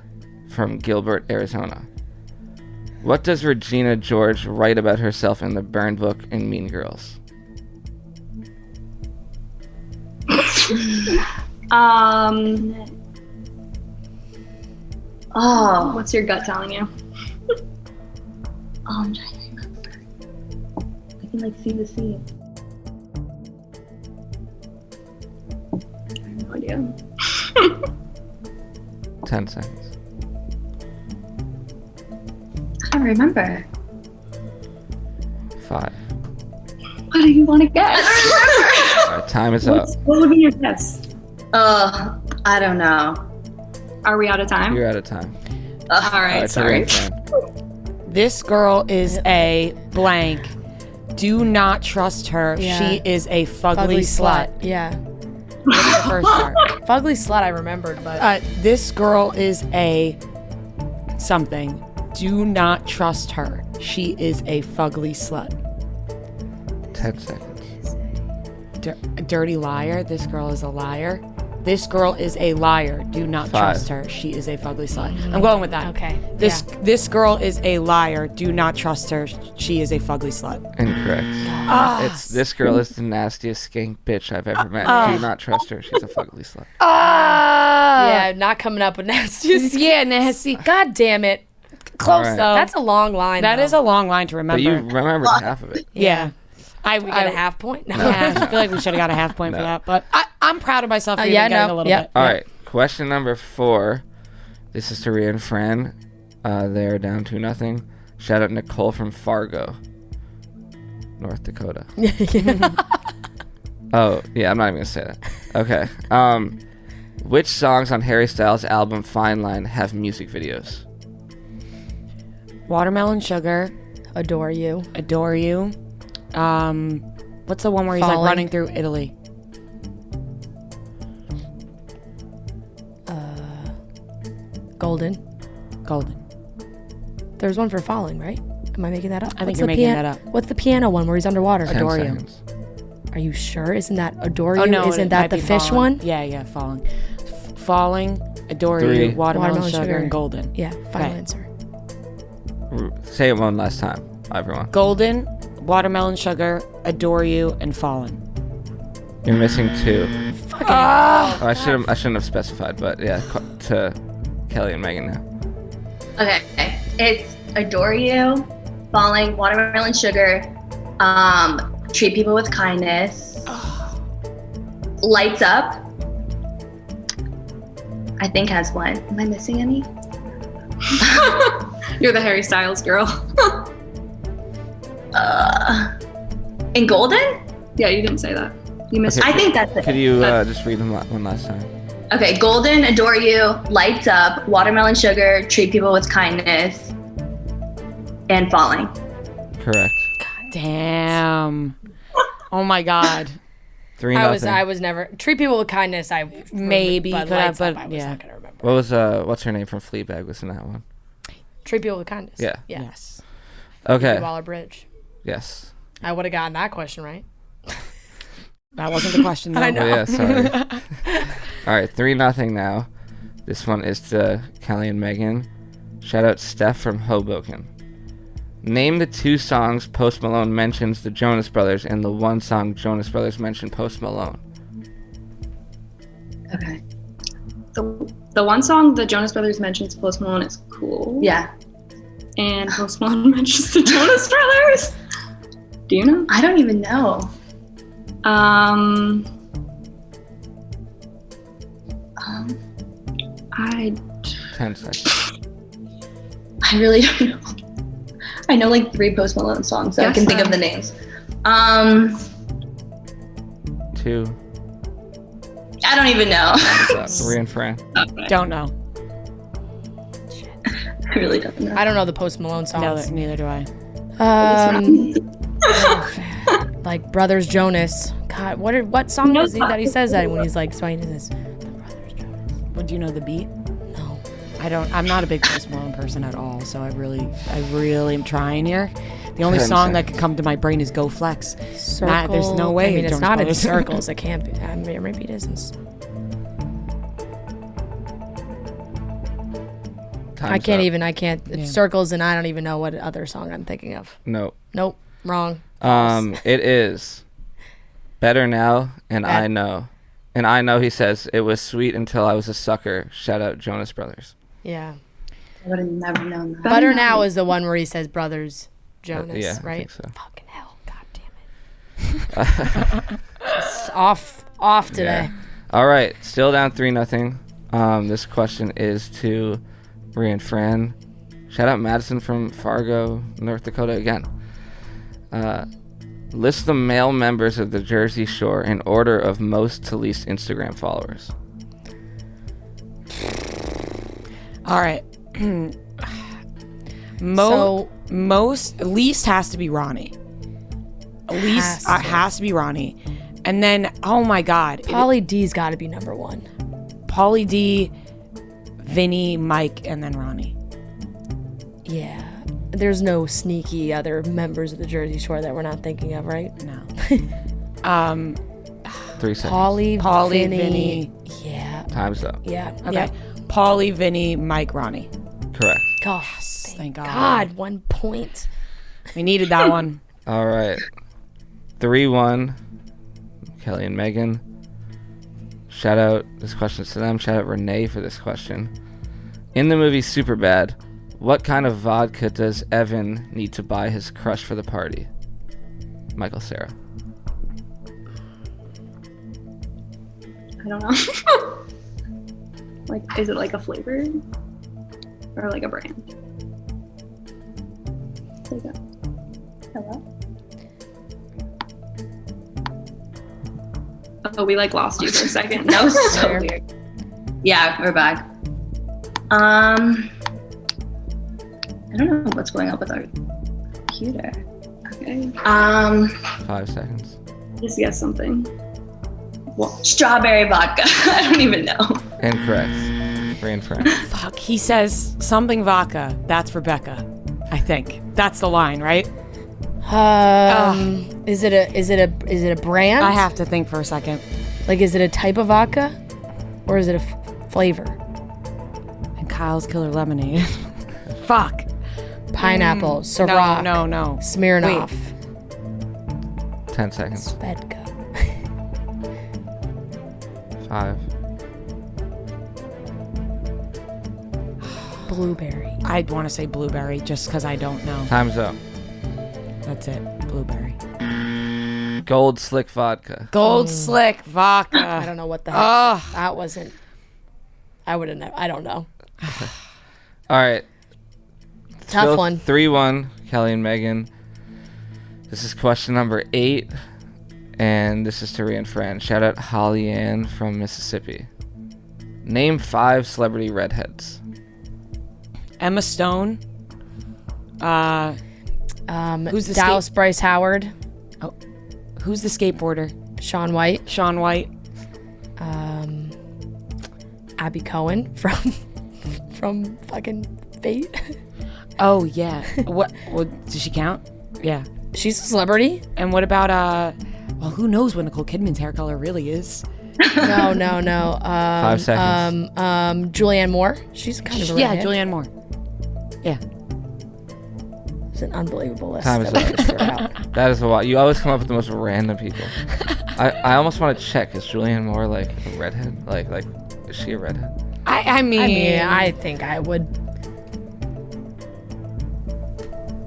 from Gilbert, Arizona. What does Regina George write about herself in the burn book in Mean Girls? Oh, What's your gut telling you? I'm trying to remember. I can like see the scene. I have no idea. 10 seconds. I don't remember. 5. What do you want to guess? All right, time is up. What would be your guess? I don't know. Are we out of time? You're out of time. All All right, right, sorry. This girl is a blank. Do not trust her. Yeah. She is a fugly slut. Yeah. That's the first part. Fugly slut I remembered, but This girl is a something. Do not trust her. She is a fugly slut. 10 seconds. A dirty liar. This girl is a liar. This girl is a liar. Do not 5. trust her. She is a fugly slut. I'm going with that. okay. This girl is a liar. Do not trust her. She is a fugly slut. Incorrect. It's this girl is the nastiest skank bitch I've ever met. Do not trust her. She's a fugly slut. Yeah, not coming up with nasty. Yeah, nasty. God damn it. Close All right. though. That's a long line. That though. is a long line to remember. But you remembered half of it. yeah. I We got a half point. No. Yeah, I feel like we should have got a half point for No. that, but I'm proud of myself for yeah, even getting no, a little yep. bit. All right. Question number 4. This is to Rhea and Fran. They're down 2-0. Shout out Nicole from Fargo, North Dakota. Oh, yeah, I'm not even going to say that. Okay. Which songs on Harry Styles' album Fine Line have music videos? Watermelon Sugar, Adore you. Adore You. What's the one where he's like Falling. running through Italy? Golden. Golden. There's one for falling, right? Am I making that up? I think you're making that up. What's the piano one where he's underwater? 10 Adore You. seconds. Are you sure? Isn't that Adore Oh You? no, Isn't it that might the be fish Falling. one? Yeah, Falling. Falling, Adore 3. You, Watermelon Sugar, and Golden. Yeah, final Okay. answer. Say it one last time, everyone. Golden, Watermelon Sugar, Adore You, and Fallen. You're missing 2. Ah! Oh, I shouldn't have specified, but yeah, to Kelly and Megan now. Okay, it's Adore You, Falling, Watermelon Sugar, Treat People with Kindness, Lights Up, I think has one. Am I missing any? You're the Harry Styles girl. And Golden? Yeah, you didn't say that. You missed. Okay. I think that's it. Could you just read them one last time? Okay, Golden, Adore You, Lights Up, Watermelon Sugar, Treat People with Kindness, and Falling. Correct. Damn. Oh my God. 3-0. I was never treat people with kindness. I Maybe but could have, Lights Up, but I was yeah. not gonna remember. What was what's her name from Fleabag was in that one? Treat people with kindness. Yeah. Yeah. Yes. Okay. Waller Bridge. Yes. I would have gotten that question right. That wasn't the question though. I know. Oh, yeah, sorry. All right, 3-0 now. This one is to Kelly and Megan. Shout out Steph from Hoboken. Name the 2 songs Post Malone mentions the Jonas Brothers and the 1 song Jonas Brothers mentioned Post Malone. Okay. The one song the Jonas Brothers mentions Post Malone is Cool. Yeah. And Post Malone mentions the Jonas Brothers. Do you know? I don't even know. I 10 seconds. I really don't know. I know like 3 Post Malone songs, so I can think of the names. 2. I don't even know. Rhea and Fran. Okay. Don't know. I really don't know. I don't know the Post Malone songs. No, neither do I. Like Brothers Jonas. God, what song is he that he says that when he's like swaying to this? The Brothers Jonas. But do you know the beat? No. I'm not a big Post Malone person at all, so I really am trying here. The only 10 song that seconds. could come to my brain is Go Flex. Circle. There's no way I mean, it's Jonas not in Brothers. circles. It can't be. Maybe it isn't. I can't even. It's circles, and I don't even know what other song I'm thinking of. No. Nope. Wrong. It is Better Now, and I Know. And I Know, he says, it was sweet until I was a sucker. Shout out Jonas Brothers. Yeah. I would have never known that. Better Now is the one where he says Brothers Jonas, yeah, I right? think so. Fucking hell. God damn it. Just off today. Yeah. All right. Still down 3-0. This question is to Rhea and Fran. Shout out Madison from Fargo, North Dakota again. List the male members of the Jersey Shore in order of most to least Instagram followers. All right. Least has to be Ronnie. Least has to be Ronnie. And then, oh my God. Pauly D's got to be number 1. Pauly D, Vinny, Mike, and then Ronnie. Yeah. There's no sneaky other members of the Jersey Shore that we're not thinking of, right? No. 3 seconds. Pauly, Vinny. Yeah. Time's up. Yeah. Okay. Yeah. Pauly, Vinny, Mike, Ronnie. Correct. Gosh, Thank God. God, 1 point. We needed that one. All right. 3-1. Kelly and Megan. Shout out, this question's to them. Shout out Renee for this question. In the movie Superbad, what kind of vodka does Evan need to buy his crush for the party? Michael Cera. I don't know. Like, is it like a flavor or like a brand? There you go. Hello. Oh, we like lost you for a second. That was so weird. Yeah, we're back. I don't know what's going on with our computer. Okay. 5 seconds. Just guess something. Strawberry vodka. I don't even know. Incorrect. Rhea and Fran. Fuck. He says something vodka. That's Rebecca. I think that's the line, right? Is it a brand? I have to think for a second. Like, is it a type of vodka, or is it a flavor? And Kyle's Killer Lemonade. Fuck. Pineapple, Ciroc, No. Smirnoff, 10 seconds. Svedka. 5. Blueberry. I'd want to say blueberry just because I don't know. Time's up. That's it. Blueberry. Gold Slick Vodka. Gold Slick vodka. I don't know what the heck Ugh. that wasn't. I wouldn't know. I don't know. All right. Tough Still one. 3-1, Kelly and Megan. This is question number 8, and this is to Rhea and Fran. Shout out Holly Ann from Mississippi. Name 5 celebrity redheads. Emma Stone. Who's the Dallas Bryce Howard, Who's the skateboarder? Shaun White, Shaun White. Abby Cohen from fucking Fate. Oh yeah. What does she count? Yeah. She's a celebrity. And what about well, who knows what Nicole Kidman's hair color really is? No. 5 seconds. Julianne Moore. She's kind of a redhead. Julianne Moore. Yeah. It's an unbelievable list. Time is that we up. just threw out. That is a lot. You always come up with the most random people. I almost want to check. Is Julianne Moore like a redhead? Like is she a redhead? I mean, I think I would.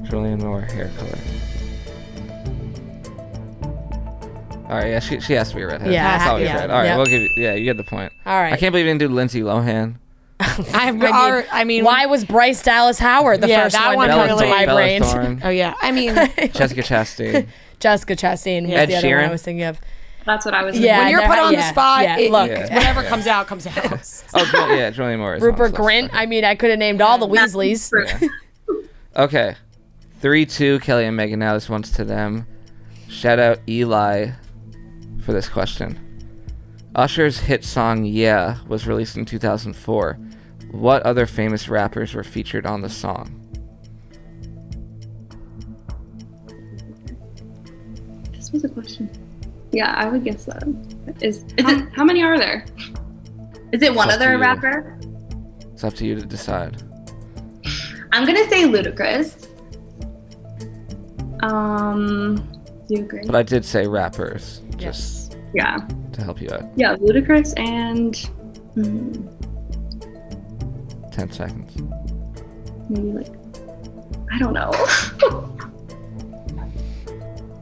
Julianne Moore hair color. All right, yeah, she has to be a redhead. Yeah, That's always yeah, red. All right, yep. we'll give you. Yeah, you get the point. All right. I can't believe you didn't do Lindsay Lohan. I mean, Why was Bryce Dallas Howard the first that one to one come to really- my Bella brain? Thorne, oh yeah, I mean, Jessica Chastain. Jessica Chastain was Ed the other one I Sheeran? was thinking of. That's what I was Yeah, when you're there- put on the yeah, spot, yeah, it, look. Yeah. whatever comes out comes out. Julianne Moore. Is Rupert on this list. Grint. I mean, I could have named all the Weasleys. Yeah. Okay, 3-2. Kelly and Megan. Now this one's to them. Shout out Eli for this question. Usher's hit song "Yeah" was released in 2004. What other famous rappers were featured on the song? This was a question. Yeah, I would guess that. How many are there? Is it one It's up to other you. rapper? It's up to you to decide. I'm gonna say Ludacris. Do you agree? But I did say rappers, Yes. just Yeah. to help you out. Yeah, Ludacris and 10 seconds. maybe like, I don't know.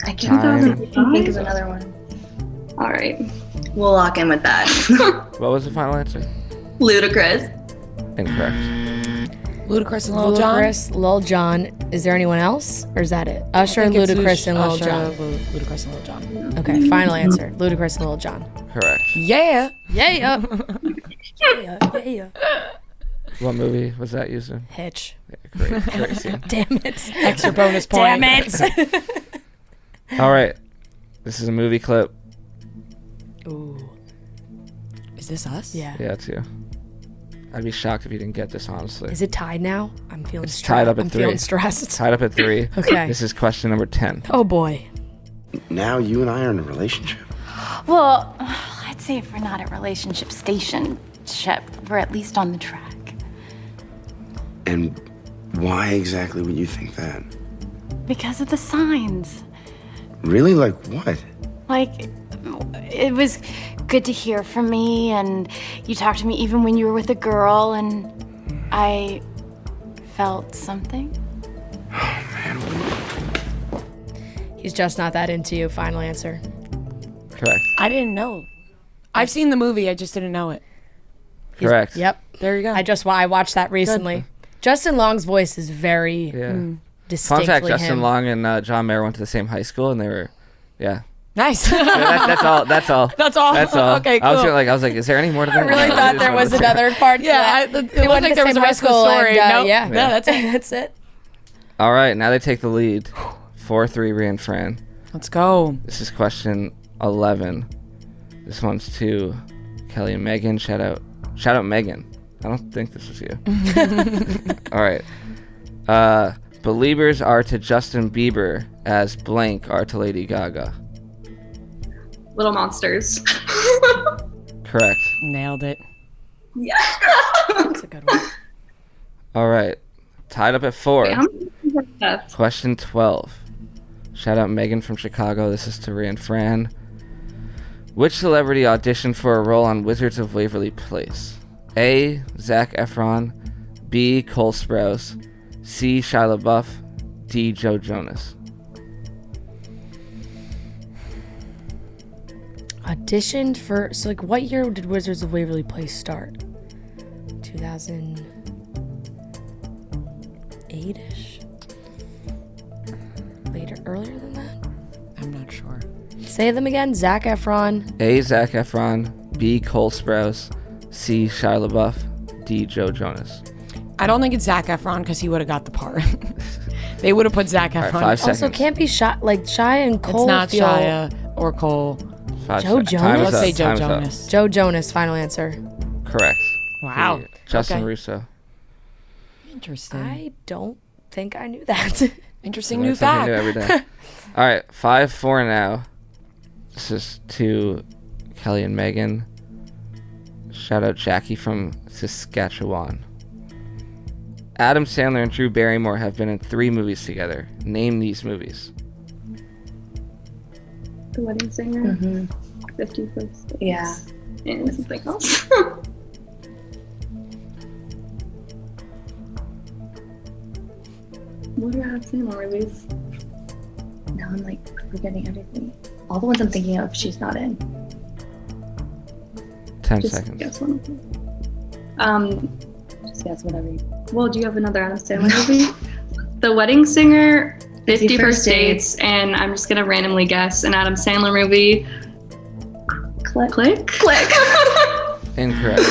I can't Time. think of another one. All right. We'll lock in with that. What was the final answer? Ludacris. Incorrect. Ludacris and Lil Jon. Ludacris, Lil Jon. Is there anyone else, or is that it? Usher, Ludacris, and Lil Usher, Jon. Ludacris and Lil Jon. Okay, final answer. Ludacris and Lil Jon. Correct. Yeah. Yeah. Yeah. What movie was that used in? Hitch. Yeah, great scene. Damn it. Extra bonus point. Damn it. All right. This is a movie clip. Ooh. Is this us? Yeah. Yeah, it's you. I'd be shocked if you didn't get this, honestly. Is it tied now? I'm feeling It's stressed. tied up at I'm 3. feeling stressed. Tied up at 3. Okay. This is question number 10. Oh boy. Now you and I are in a relationship. Well, let's say if we're not at relationship station, we're at least on the track. And why exactly would you think that? Because of the signs. Really? Like what? Like, it was good to hear from me, and you talked to me even when you were with a girl, and I felt something. He's just not that into you. Final answer. Correct. I didn't know. I've seen the movie. I just didn't know it. Correct. Yep. There you go. I watched that recently. Justin Long's voice is very Yeah. Fun distinctly fact, Justin him. Long and John Mayer went to the same high school, and they were, yeah. nice. Yeah, that's all. That's all. That's all? That's all. Okay, I cool. was like, is there any more to that? I really No, thought they there just was went to the same- another part. to Yeah, that. it They looked went like to there was same a high rest of the school, story. and, Nope. yeah. Yeah, that's it. That's it. All right, now they take the lead. 4-3, Rhea and Fran. Let's go. This is question 11. This one's to Kelly and Megan. Shout out Megan. I don't think this was you. All right. Believers are to Justin Bieber as blank are to Lady Gaga. Little Monsters. Correct. Nailed it. That's a good one. All right. Tied up at 4. Wait, how many questions are left? Question 12. Shout out Megan from Chicago. This is to Rhea and Fran. Which celebrity auditioned for a role on Wizards of Waverly Place? A. Zac Efron. B. Cole Sprouse. C. Shia LaBeouf. D. Joe Jonas. Auditioned for, so like what year did Wizards of Waverly Place start? 2008-ish? Later, earlier than that? I'm not sure. Say them again. Zac Efron. A. Zac Efron. B. Cole Sprouse. C. Shia LaBeouf. D. Joe Jonas. I don't think it's Zac Efron because he would have got the part. They would have put Zac All Efron. right, 5 seconds. Also, can't be Shia and Cole. It's not feel- Shia or Cole. 5 Joe seconds. Jonas? Time is Let's up. say Joe Time is up. Jonas. Joe Jonas. Final answer. Correct. Wow. Justin Okay. Russo. Interesting. I don't think I knew that. Interesting Learn new something fact. new every day. All right, 5-4 now. This is to Kelly and Megan. Shout out Jackie from Saskatchewan. Adam Sandler and Drew Barrymore have been in 3 movies together. Name these movies. The Wedding Singer. 50 First Dates. Yeah. And something else. What are Adam Sandler movies? Now I'm like forgetting everything. All the ones I'm thinking of, she's not in. 10 Just seconds. guess one of them. Just guess whatever. Well, do you have another Adam Sandler movie? The Wedding Singer, 50 First Dates, and I'm just gonna randomly guess an Adam Sandler movie. Click. Incorrect.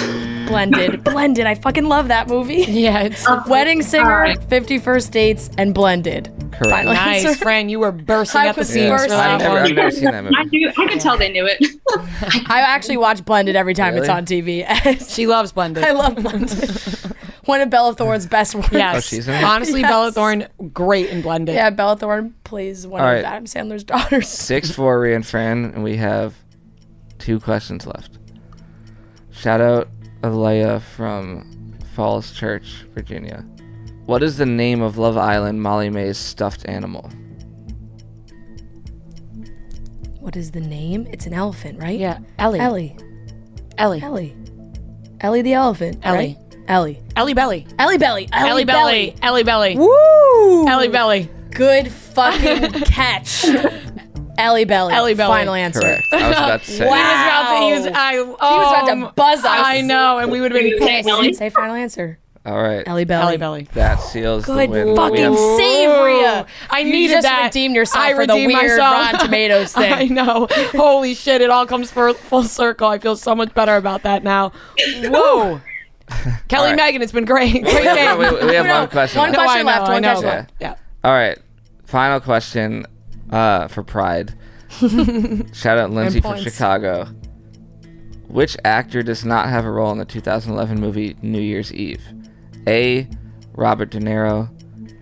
Blended. I fucking love that movie. Yeah, it's Wedding Singer, 50 First Dates, and Blended. Correct. Final nice, answer. Fran. You were bursting I at the was seams for bursting. that I've one. never seen that movie. I could tell they knew it. I actually watch Blended every time it's Really? on TV. She loves Blended. I love Blended. One of Bella Thorne's best works. Yes. Oh, she's in it? Honestly, Yes. Bella Thorne, great in Blended. Yeah, Bella Thorne plays one All of right. Adam Sandler's daughters. 6-4, Rhea and Fran, and we have 2 questions left. Shout out Alea from Falls Church, Virginia. What is the name of Love Island Molly May's stuffed animal? What is the name? It's an elephant, right? Yeah, Ellie. Ellie the elephant. Ellie. Right? Ellie. Ellie Belly. Ellie Belly. Ellie Belly. Ellie Belly. Woo! Ellie Belly. Good fucking catch. Ellie Belly. Ellie Belly. Final answer. Correct. I was about to say. Wow. He was about He was about to buzz us. I know, and we would have been pissed. Say final answer. All right. Ellie Belly. Ellie Belly. That seals Good the win. fucking We have- save, Rhea. I You needed just that. redeemed yourself I for the redeemed weird myself. Rotten Tomatoes thing. I know. Holy shit! It all comes full circle. I feel so much better about that now. Whoa. Kelly, right. Megan, it's been great. Great game. we have one question One left. No, question I know, left. I One know. question left. Yeah. All right. Final question for Pride. Shout out Lindsay from points. Chicago. Which actor does not have a role in the 2011 movie New Year's Eve? A. Robert De Niro.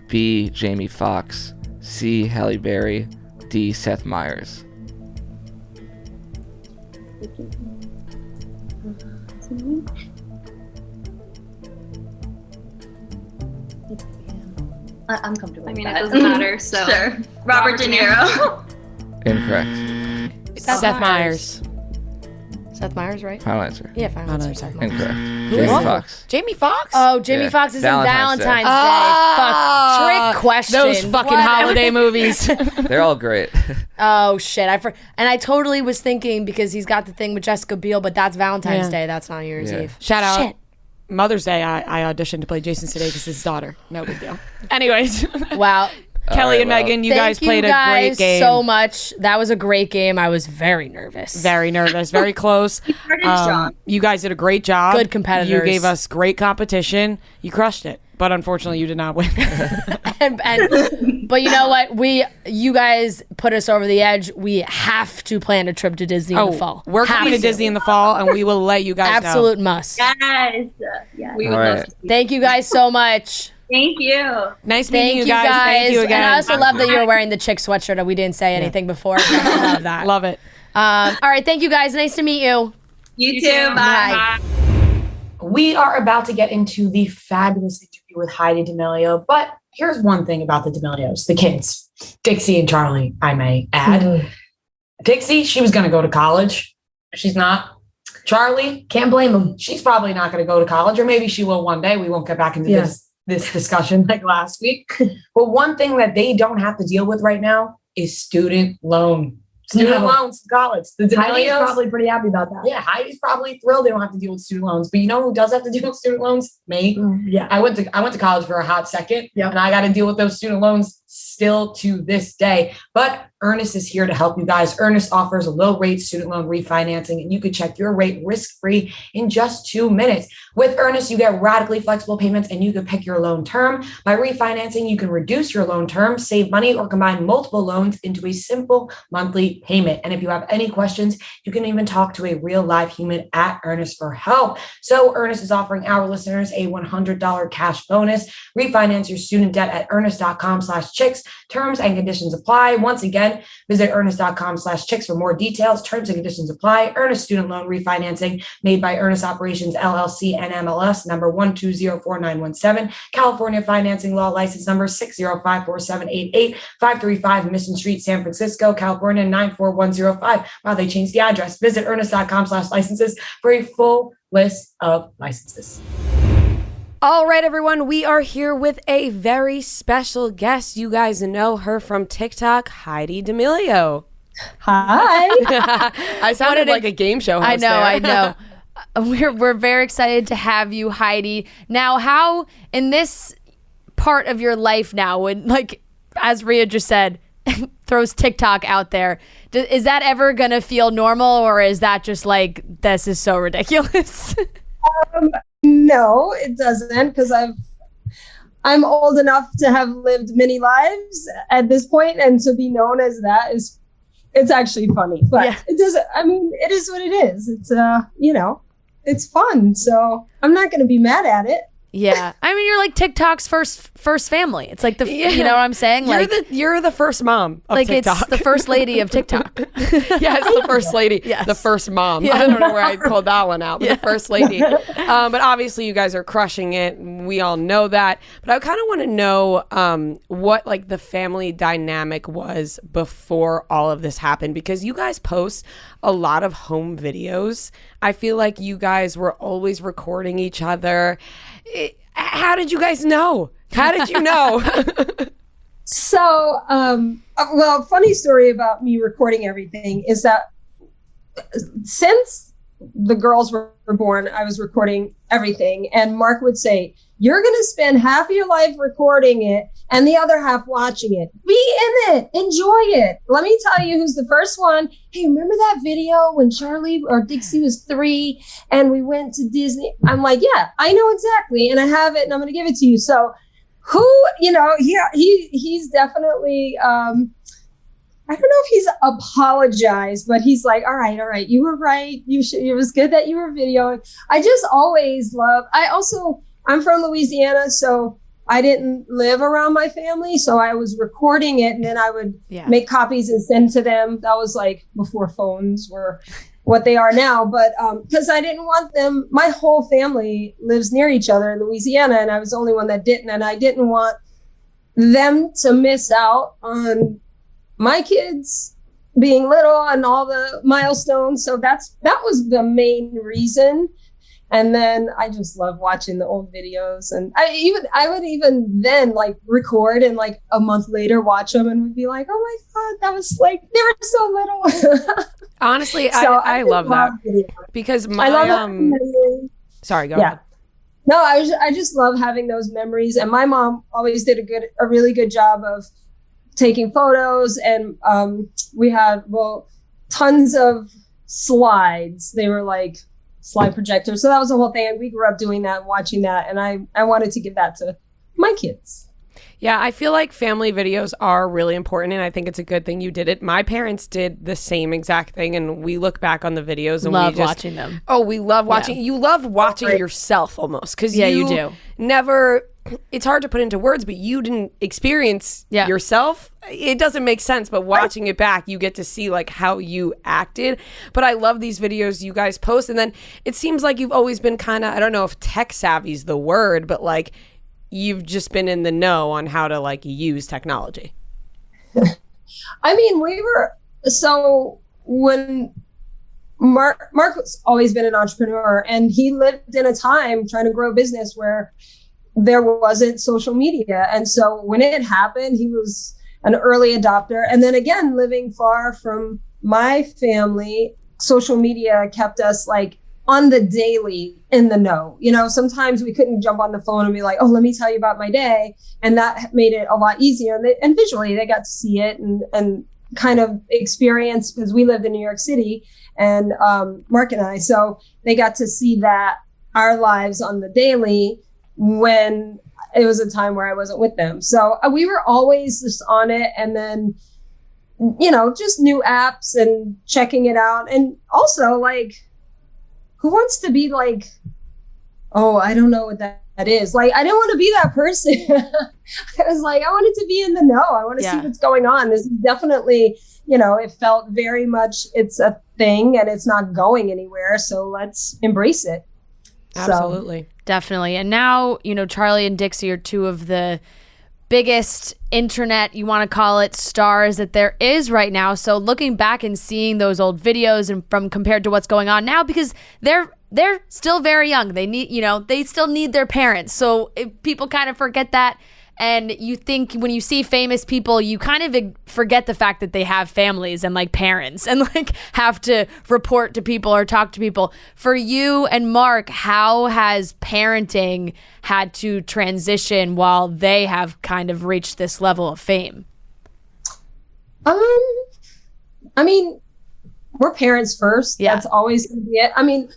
B. Jamie Foxx. C. Halle Berry. D. Seth Meyers. I'm comfortable. I mean, with it that. doesn't matter, so. Sure. Robert De Niro. Incorrect. Seth Meyers. Seth Meyers, right? Final answer. Yeah, final answer. Seth Meyers. Incorrect. Jamie What? Foxx. Jamie Foxx? Oh, Jamie Yeah. Foxx is Valentine's in Day. Valentine's Day. Ah, Fuck. Trick question. Those fucking What? holiday movies. They're all great. Oh shit! And I totally was thinking because he's got the thing with Jessica Biel, but that's Valentine's Yeah. Day. That's not New Year's Yeah. Eve. Shout out. Shit. Mother's Day, I auditioned to play Jason Sudeikis' his daughter. No big deal. Anyways, Wow. Kelly right, and well, Megan, you Thank guys played a great guys game. so much. That was a great game. I was very nervous. Very nervous, very close. strong. You guys did a great job. Good competitors. You gave us great competition. You crushed it. But unfortunately, you did not win. But you know what? You guys put us over the edge. We have to plan a trip to Disney in the fall. We're coming to Have Disney in the fall, and we will let you guys know. Absolute must. Yes. Yes. We All would right. love to see. Thank you guys so much. Thank you. Nice meeting Thank you you guys. Thank you again. And I also love that you were wearing the chick sweatshirt and we didn't say anything before. I love that. Love it. All right. Thank you guys. Nice to meet you. You too. Bye. Bye. We are about to get into the fabulous interview with Heidi D'Amelio, but here's one thing about the D'Amelios, the kids, Dixie and Charli, I may add. Dixie, she was going to go to college. She's not. Charli, Can't blame them. she's probably not going to go to college, or maybe she will one day. We won't get back into Yeah. this discussion like last week. But one thing that they don't have to deal with right now is student loans No. to college. The Heidi's D'Amelios, probably pretty happy about that. yeah, Heidi's probably thrilled they don't have to deal with student loans. But you know who does have to deal with student loans? Me. Yeah. I went to college for a hot second, Yep. and I got to deal with those student loans still to this day. But Earnest is here to help you guys. Earnest offers a low-rate student loan refinancing, and you can check your rate risk-free in just 2 minutes. With Earnest, you get radically flexible payments, and you can pick your loan term. By refinancing, you can reduce your loan term, save money, or combine multiple loans into a simple monthly payment. And if you have any questions, you can even talk to a real live human at Earnest for help. So Earnest is offering our listeners a $100 cash bonus. Refinance your student debt at earnest.com/chicks. Terms and conditions apply. Once again, Again, visit earnest.com/chicks for more details. Terms and conditions apply. Earnest student loan refinancing made by Earnest Operations LLC and MLS number 1204917. California financing law license number 6054788, 535 Mission Street, San Francisco, California 94105. Wow, they changed the address. Visit earnest.com/licenses for a full list of licenses. All right, everyone, we are here with a very special guest. You guys know her from TikTok, Heidi D'Amelio. Hi. I sounded like a game show host. I know. We're very excited to have you, Heidi. Now, how in this part of your life now, when, like, as Rhea just said, throws TikTok out there, is that ever gonna feel normal, or is that just like, this is so ridiculous? No, it doesn't, because I'm old enough to have lived many lives at this point, and to be known as that it's actually funny. But It doesn't. I mean, it is what it is. It's it's fun. So I'm not going to be mad at it. Yeah, I mean, you're like TikTok's first family. It's like you know what I'm saying? You're the first mom of TikTok. It's the first lady of TikTok. Yeah, it's the first lady. Yes. The first mom. Yeah. I don't know where I pulled that one out, but the first lady. But obviously you guys are crushing it. We all know that. But I kind of want to know what like the family dynamic was before all of this happened, because you guys post a lot of home videos. I feel like you guys were always recording each other. How did you guys know? How did you know? So, well, funny story about me recording everything is that since the girls were born, I was recording everything. And Mark would say, you're going to spend half of your life recording it and the other half watching it. Be in it. Enjoy it. Let me tell you who's the first one. Hey, remember that video when Charli or Dixie was 3 and we went to Disney? I'm like, yeah, I know exactly. And I have it and I'm going to give it to you. So he's definitely, I don't know if he's apologized, but he's like, all right, you were right. It was good that you were videoing. I just always I'm from Louisiana, so I didn't live around my family. So I was recording it and then I would make copies and send to them. That was like before phones were what they are now. But because I didn't want them, my whole family lives near each other in Louisiana, and I was the only one that didn't. And I didn't want them to miss out on my kids being little and all the milestones. So that was the main reason. And then I just love watching the old videos. And I would even then like record and like a month later watch them and would be like, oh my God, that was like, they were so little. Honestly, so I love that because my, sorry, go ahead. No, I just love having those memories. And my mom always did a really good job of taking photos, and we had tons of slides. They were like slide projectors, so that was the whole thing. And we grew up doing that, watching that, and I wanted to give that to my kids. Yeah, I feel like family videos are really important, and I think it's a good thing you did it. My parents did the same exact thing, and we look back on the videos and love watching them. Oh, we love watching. You love watching yourself almost, because you do. Never. It's hard to put into words, but you didn't experience yourself. It doesn't make sense, but watching it back, you get to see like how you acted. But I love these videos you guys post, and then it seems like you've always been kind of, I don't know if tech savvy is the word, but like you've just been in the know on how to like use technology. I mean, when Mark's always been an entrepreneur, and he lived in a time trying to grow a business where there wasn't social media. And so when it happened, he was an early adopter. And then again, living far from my family, social media kept us like on the daily in the know. You know, sometimes we couldn't jump on the phone and be like, oh, let me tell you about my day. And that made it a lot easier. And visually they got to see it and kind of experience, because we lived in New York City, and Mark and I, so they got to see that our lives on the daily when it was a time where I wasn't with them. So we were always just on it. And then, just new apps and checking it out. And also like, who wants to be like, oh, I don't know what that is. Like, I didn't want to be that person. I was like, I wanted to be in the know. I want to see what's going on. This is definitely, it felt very much, it's a thing and it's not going anywhere. So let's embrace it. Absolutely. Definitely. And now, Charli and Dixie are two of the biggest internet, you want to call it, stars that there is right now. So looking back and seeing those old videos and from compared to what's going on now, because they're still very young. They need, they still need their parents. So people kind of forget that. And you think when you see famous people, you kind of forget the fact that they have families and like parents and like have to report to people or talk to people. For you and Mark, how has parenting had to transition while they have kind of reached this level of fame? I mean, we're parents first. Yeah. That's always going to be it. I mean,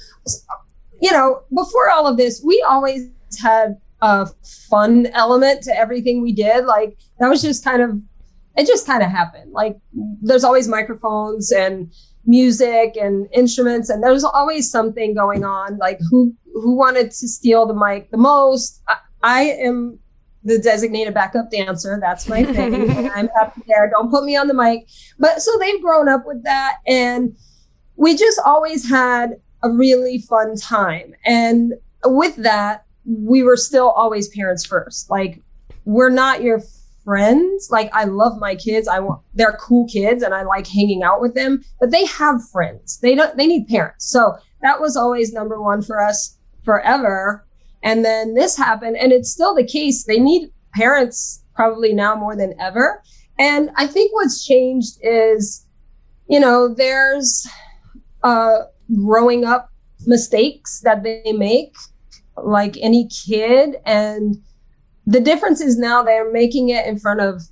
before all of this, we always had a fun element to everything we did. Like, that was just it just kind of happened. Like, there's always microphones and music and instruments, and there's always something going on. Like, who wanted to steal the mic the most? I am the designated backup dancer. That's my thing. And I'm happy there. Don't put me on the mic. But so they've grown up with that. And we just always had a really fun time. And with that, we were still always parents first. Like, we're not your friends. Like, I love my kids. They're cool kids and I like hanging out with them, but they have friends. They need parents. So that was always number one for us forever. And then this happened, and it's still the case. They need parents probably now more than ever. And I think what's changed is, there's growing up mistakes that they make, like any kid. And the difference is now they're making it in front of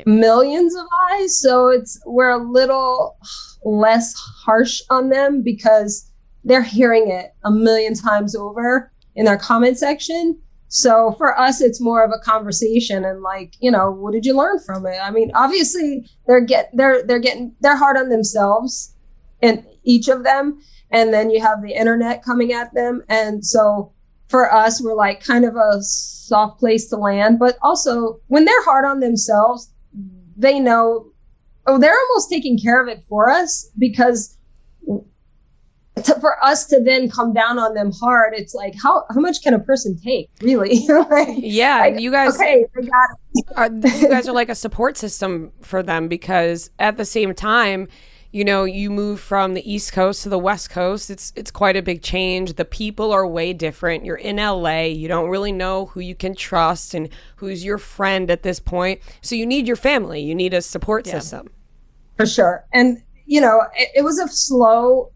millions of eyes. So we're a little less harsh on them because they're hearing it a million times over in their comment section. So for us, it's more of a conversation and like, what did you learn from it? I mean, obviously they're hard on themselves, and each of them. And then you have the internet coming at them. And so for us, we're like kind of a soft place to land. But also, when they're hard on themselves, they know, they're almost taking care of it for us, because for us to then come down on them hard, it's like, how much can a person take, really? You guys, okay, they got it. You guys are like a support system for them, because at the same time, you move from the East Coast to the West Coast. It's quite a big change. The people are way different. You're in LA. You don't really know who you can trust and who's your friend at this point. So you need your family. You need a support system. For sure. And, it was a slow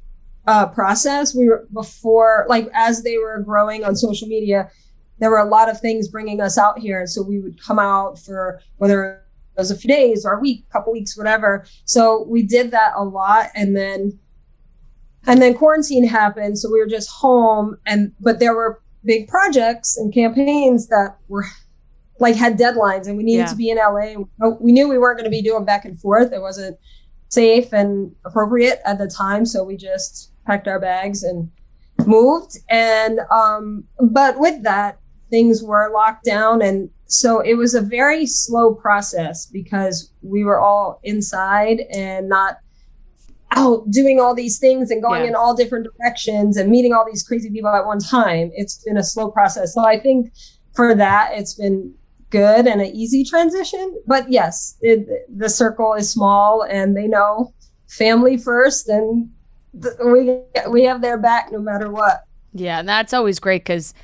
process. We were before, like, as they were growing on social media, there were a lot of things bringing us out here. So we would come out for whether it was a few days or a week, couple weeks, whatever. So we did that a lot. And then quarantine happened. So we were just home, but there were big projects and campaigns that were like had deadlines, and we needed to be in LA. We knew we weren't going to be doing back and forth. It wasn't safe and appropriate at the time. So we just packed our bags and moved. And, but with that, things were locked down. And so it was a very slow process because we were all inside and not out doing all these things and going in all different directions and meeting all these crazy people at one time. It's been a slow process. So I think for that, it's been good and an easy transition. But yes, the circle is small and they know family first, and we have their back no matter what. Yeah, and that's always great because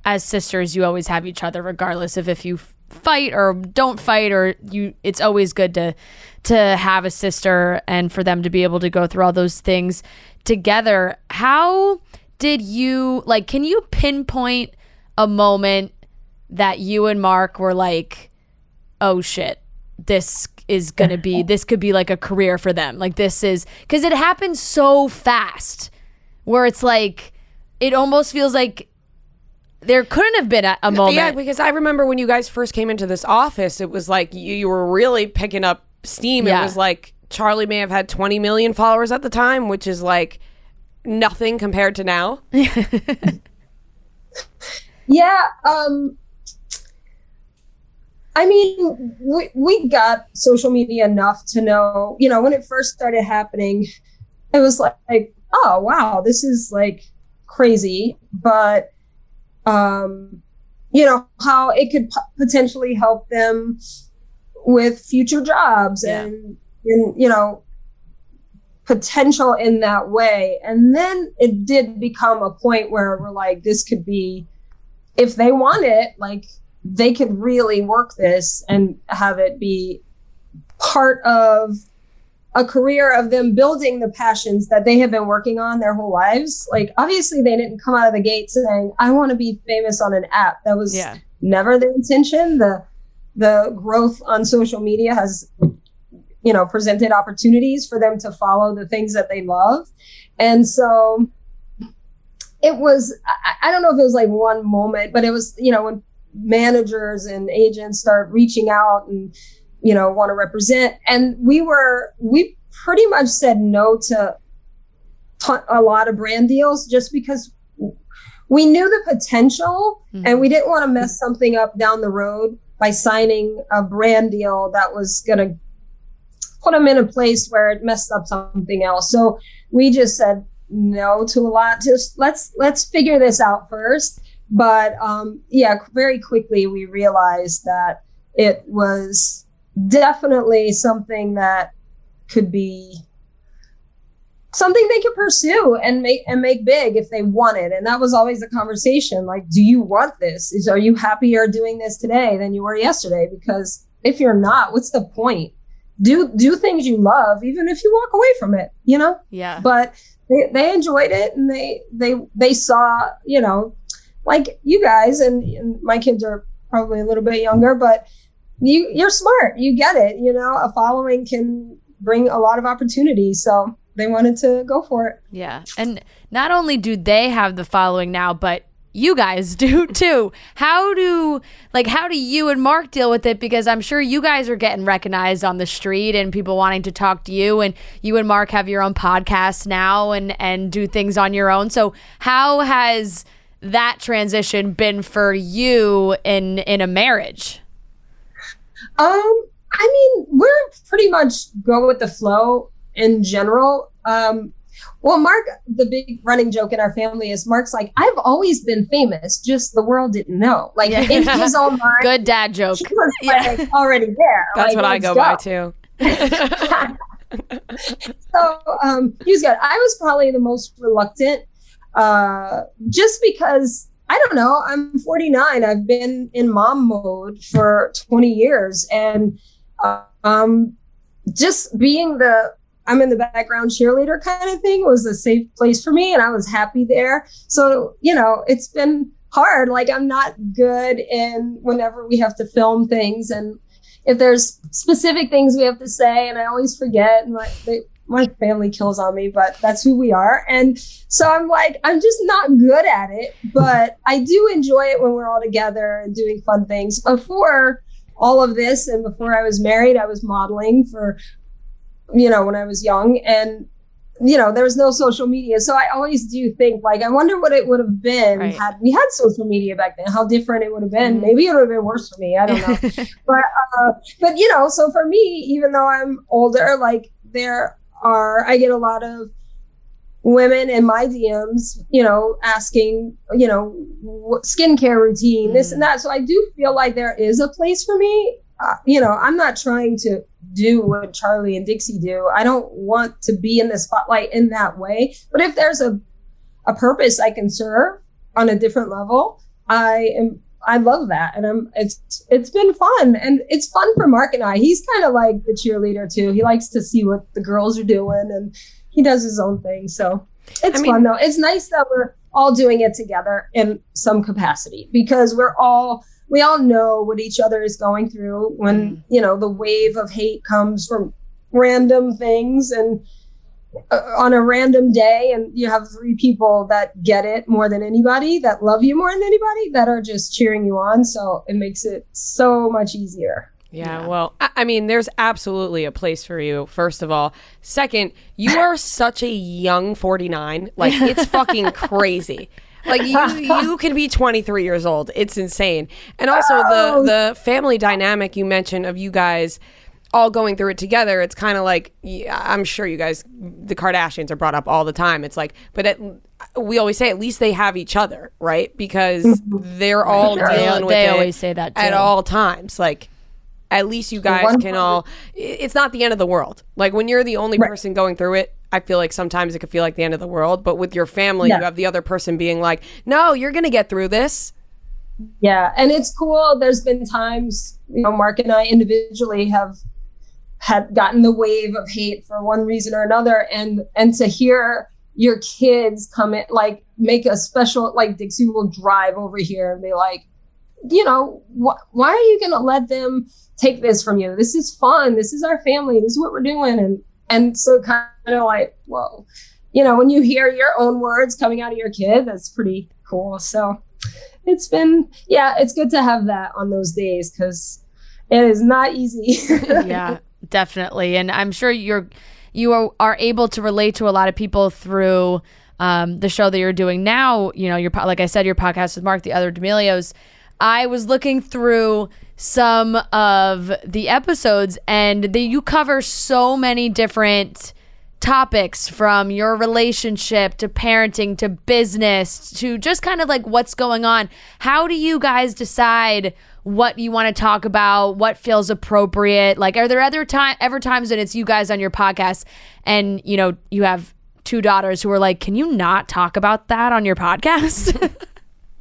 as sisters, you always have each other regardless of if you fight or don't fight, or it's always good to have a sister and for them to be able to go through all those things together. How did you, can you pinpoint a moment that you and Mark were like, oh shit, this could be like a career for them? Like, this is, because it happens so fast where it's like, it almost feels like there couldn't have been a moment. Yeah, because I remember when you guys first came into this office, it was like you were really picking up steam. Yeah. It was like Charli may have had 20 million followers at the time, which is like nothing compared to now. Yeah. I mean, we got social media enough to know, when it first started happening, it was like, oh, wow, this is like crazy. But, how it could potentially help them with future jobs and potential in that way. And then it did become a point where we're like, this could be, if they want it, like they could really work this and have it be part of a career of them building the passions that they have been working on their whole lives. Like, obviously they didn't come out of the gate saying, I want to be famous on an app. That was never the intention. The growth on social media has, presented opportunities for them to follow the things that they love. And so it was, I don't know if it was like one moment, but it was, when managers and agents start reaching out and, want to represent. And we pretty much said no to a lot of brand deals just because we knew the potential and we didn't want to mess something up down the road by signing a brand deal that was going to put them in a place where it messed up something else. So we just said no to a lot. Just let's figure this out first. But very quickly we realized that it was definitely something that could be something they could pursue and make big if they want it. And that was always the conversation. Like, do you want this? Are you happier doing this today than you were yesterday? Because if you're not, what's the point? Do things you love, even if you walk away from it, Yeah. But they enjoyed it, and they saw, like you guys, and my kids are probably a little bit younger, but you're smart. You get it. A following can bring a lot of opportunities. So they wanted to go for it. Yeah. And not only do they have the following now, but you guys do too. How do you and Mark deal with it? Because I'm sure you guys are getting recognized on the street and people wanting to talk to you, and you and Mark have your own podcast now and do things on your own. So how has that transition been for you in a marriage? We're pretty much go with the flow in general. Well, Mark, the big running joke in our family is Mark's like, I've always been famous, just the world didn't know. Like, in his own mind, good dad joke. He was already there. That's what I go by too. So he was good. I was probably the most reluctant, just because I don't know. I'm 49. I've been in mom mode for 20 years, and just being I'm in the background cheerleader kind of thing was a safe place for me, and I was happy there. So, it's been hard. Like, I'm not good in whenever we have to film things, and if there's specific things we have to say, and I always forget, and my family kills on me, but that's who we are. And so I'm like, I'm just not good at it, but I do enjoy it when we're all together and doing fun things. Before all of this, and before I was married, I was modeling for, when I was young, and, there was no social media. So I always do think, like, I wonder what it would have been had we had social media back then, how different it would have been. Maybe it would have been worse for me. I don't know. but so for me, even though I'm older, like, I get a lot of women in my DMs, asking, what skincare routine, this and that. So I do feel like there is a place for me. I'm not trying to do what Charli and Dixie do. I don't want to be in the spotlight in that way. But if there's a purpose I can serve on a different level, I love that. And it's been fun, and it's fun for Mark and I. He's kind of like the cheerleader too. He likes to see what the girls are doing, and he does his own thing. So it's fun though. It's nice that we're all doing it together in some capacity, because we all know what each other is going through when, the wave of hate comes from random things and on a random day, and you have 3 people that get it more than anybody, that love you more than anybody, that are just cheering you on. So it makes it so much easier. Yeah, well, I mean, there's absolutely a place for you, first of all. Second, you are such a young 49. Like, it's fucking crazy. Like you can be 23 years old. It's insane. And also the family dynamic you mentioned of you guys all going through it together. It's kind of like, I'm sure you guys, the Kardashians are brought up all the time. It's like, but we always say at least they have each other, right? Because they're all dealing with it. They always say that too. At all times. Like, at least you guys can all, it's not the end of the world. Like when you're the only person going through it, I feel like sometimes it could feel like the end of the world. But with your family, you have the other person being like, no, you're going to get through this. Yeah. And it's cool. There's been times, Mark and I individually had gotten the wave of hate for one reason or another. And to hear your kids come in, like make a special, like Dixie will drive over here and be like, why are you going to let them take this from you? This is fun. This is our family. This is what we're doing. And so kind of like, whoa, when you hear your own words coming out of your kid, that's pretty cool. So it's been, it's good to have that on those days because it is not easy. Yeah, definitely. And I'm sure you are able to relate to a lot of people through the show that you're doing now. Like I said, your podcast with Mark, the other D'Amelios. I was looking through some of the episodes and you cover so many different topics, from your relationship to parenting to business to just kind of like what's going on. How do you guys decide what you want to talk about, what feels appropriate? Like, are there ever times when it's you guys on your podcast and, you have two daughters who are like, can you not talk about that on your podcast?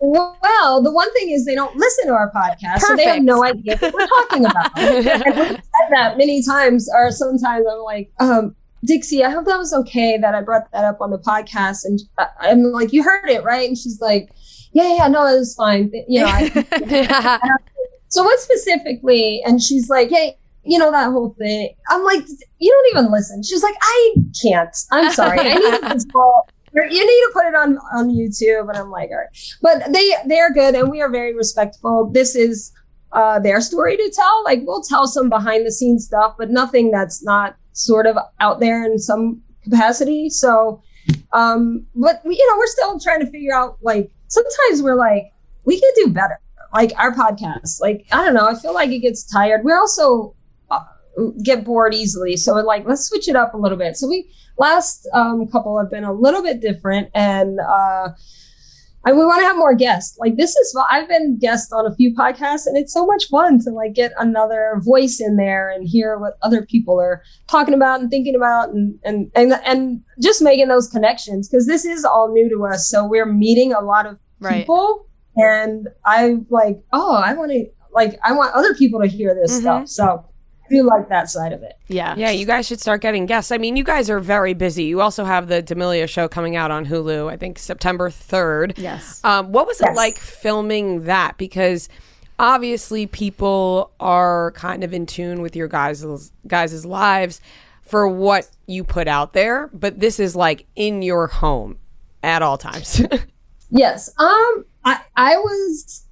Well, the one thing is they don't listen to our podcast, so they have no idea what we're talking about. And we've said that many times, or sometimes I'm like, Dixie, I hope that was okay that I brought that up on the podcast. And I'm like, you heard it, right? And she's like, yeah, no, it was fine. So what specifically? And she's like, hey, that whole thing. I'm like, you don't even listen. She's like, I can't. I'm sorry. I need to install. You need to put it on YouTube. And I'm like, all right. But they're good and we are very respectful. This is their story to tell. Like we'll tell some behind the scenes stuff, but nothing that's not sort of out there in some capacity. So, but we're still trying to figure out, like, sometimes we're like, we could do better. Like our podcast, like, I don't know. I feel like it gets tired. We're also get bored easily. So let's switch it up a little bit. So last couple have been a little bit different, and we want to have more guests. Like I've been guest on a few podcasts, and it's so much fun to get another voice in there and hear what other people are talking about and thinking about, and just making those connections, because this is all new to us. So we're meeting a lot of people, and I want other people to hear this stuff. So I do like that side of it. Yeah, you guys should start getting guests. I mean, you guys are very busy. You also have the D'Amelio show coming out on Hulu, I think September 3rd. Yes. What was it like filming that? Because obviously people are kind of in tune with your guys' lives for what you put out there, but this is like in your home at all times. Yes. I was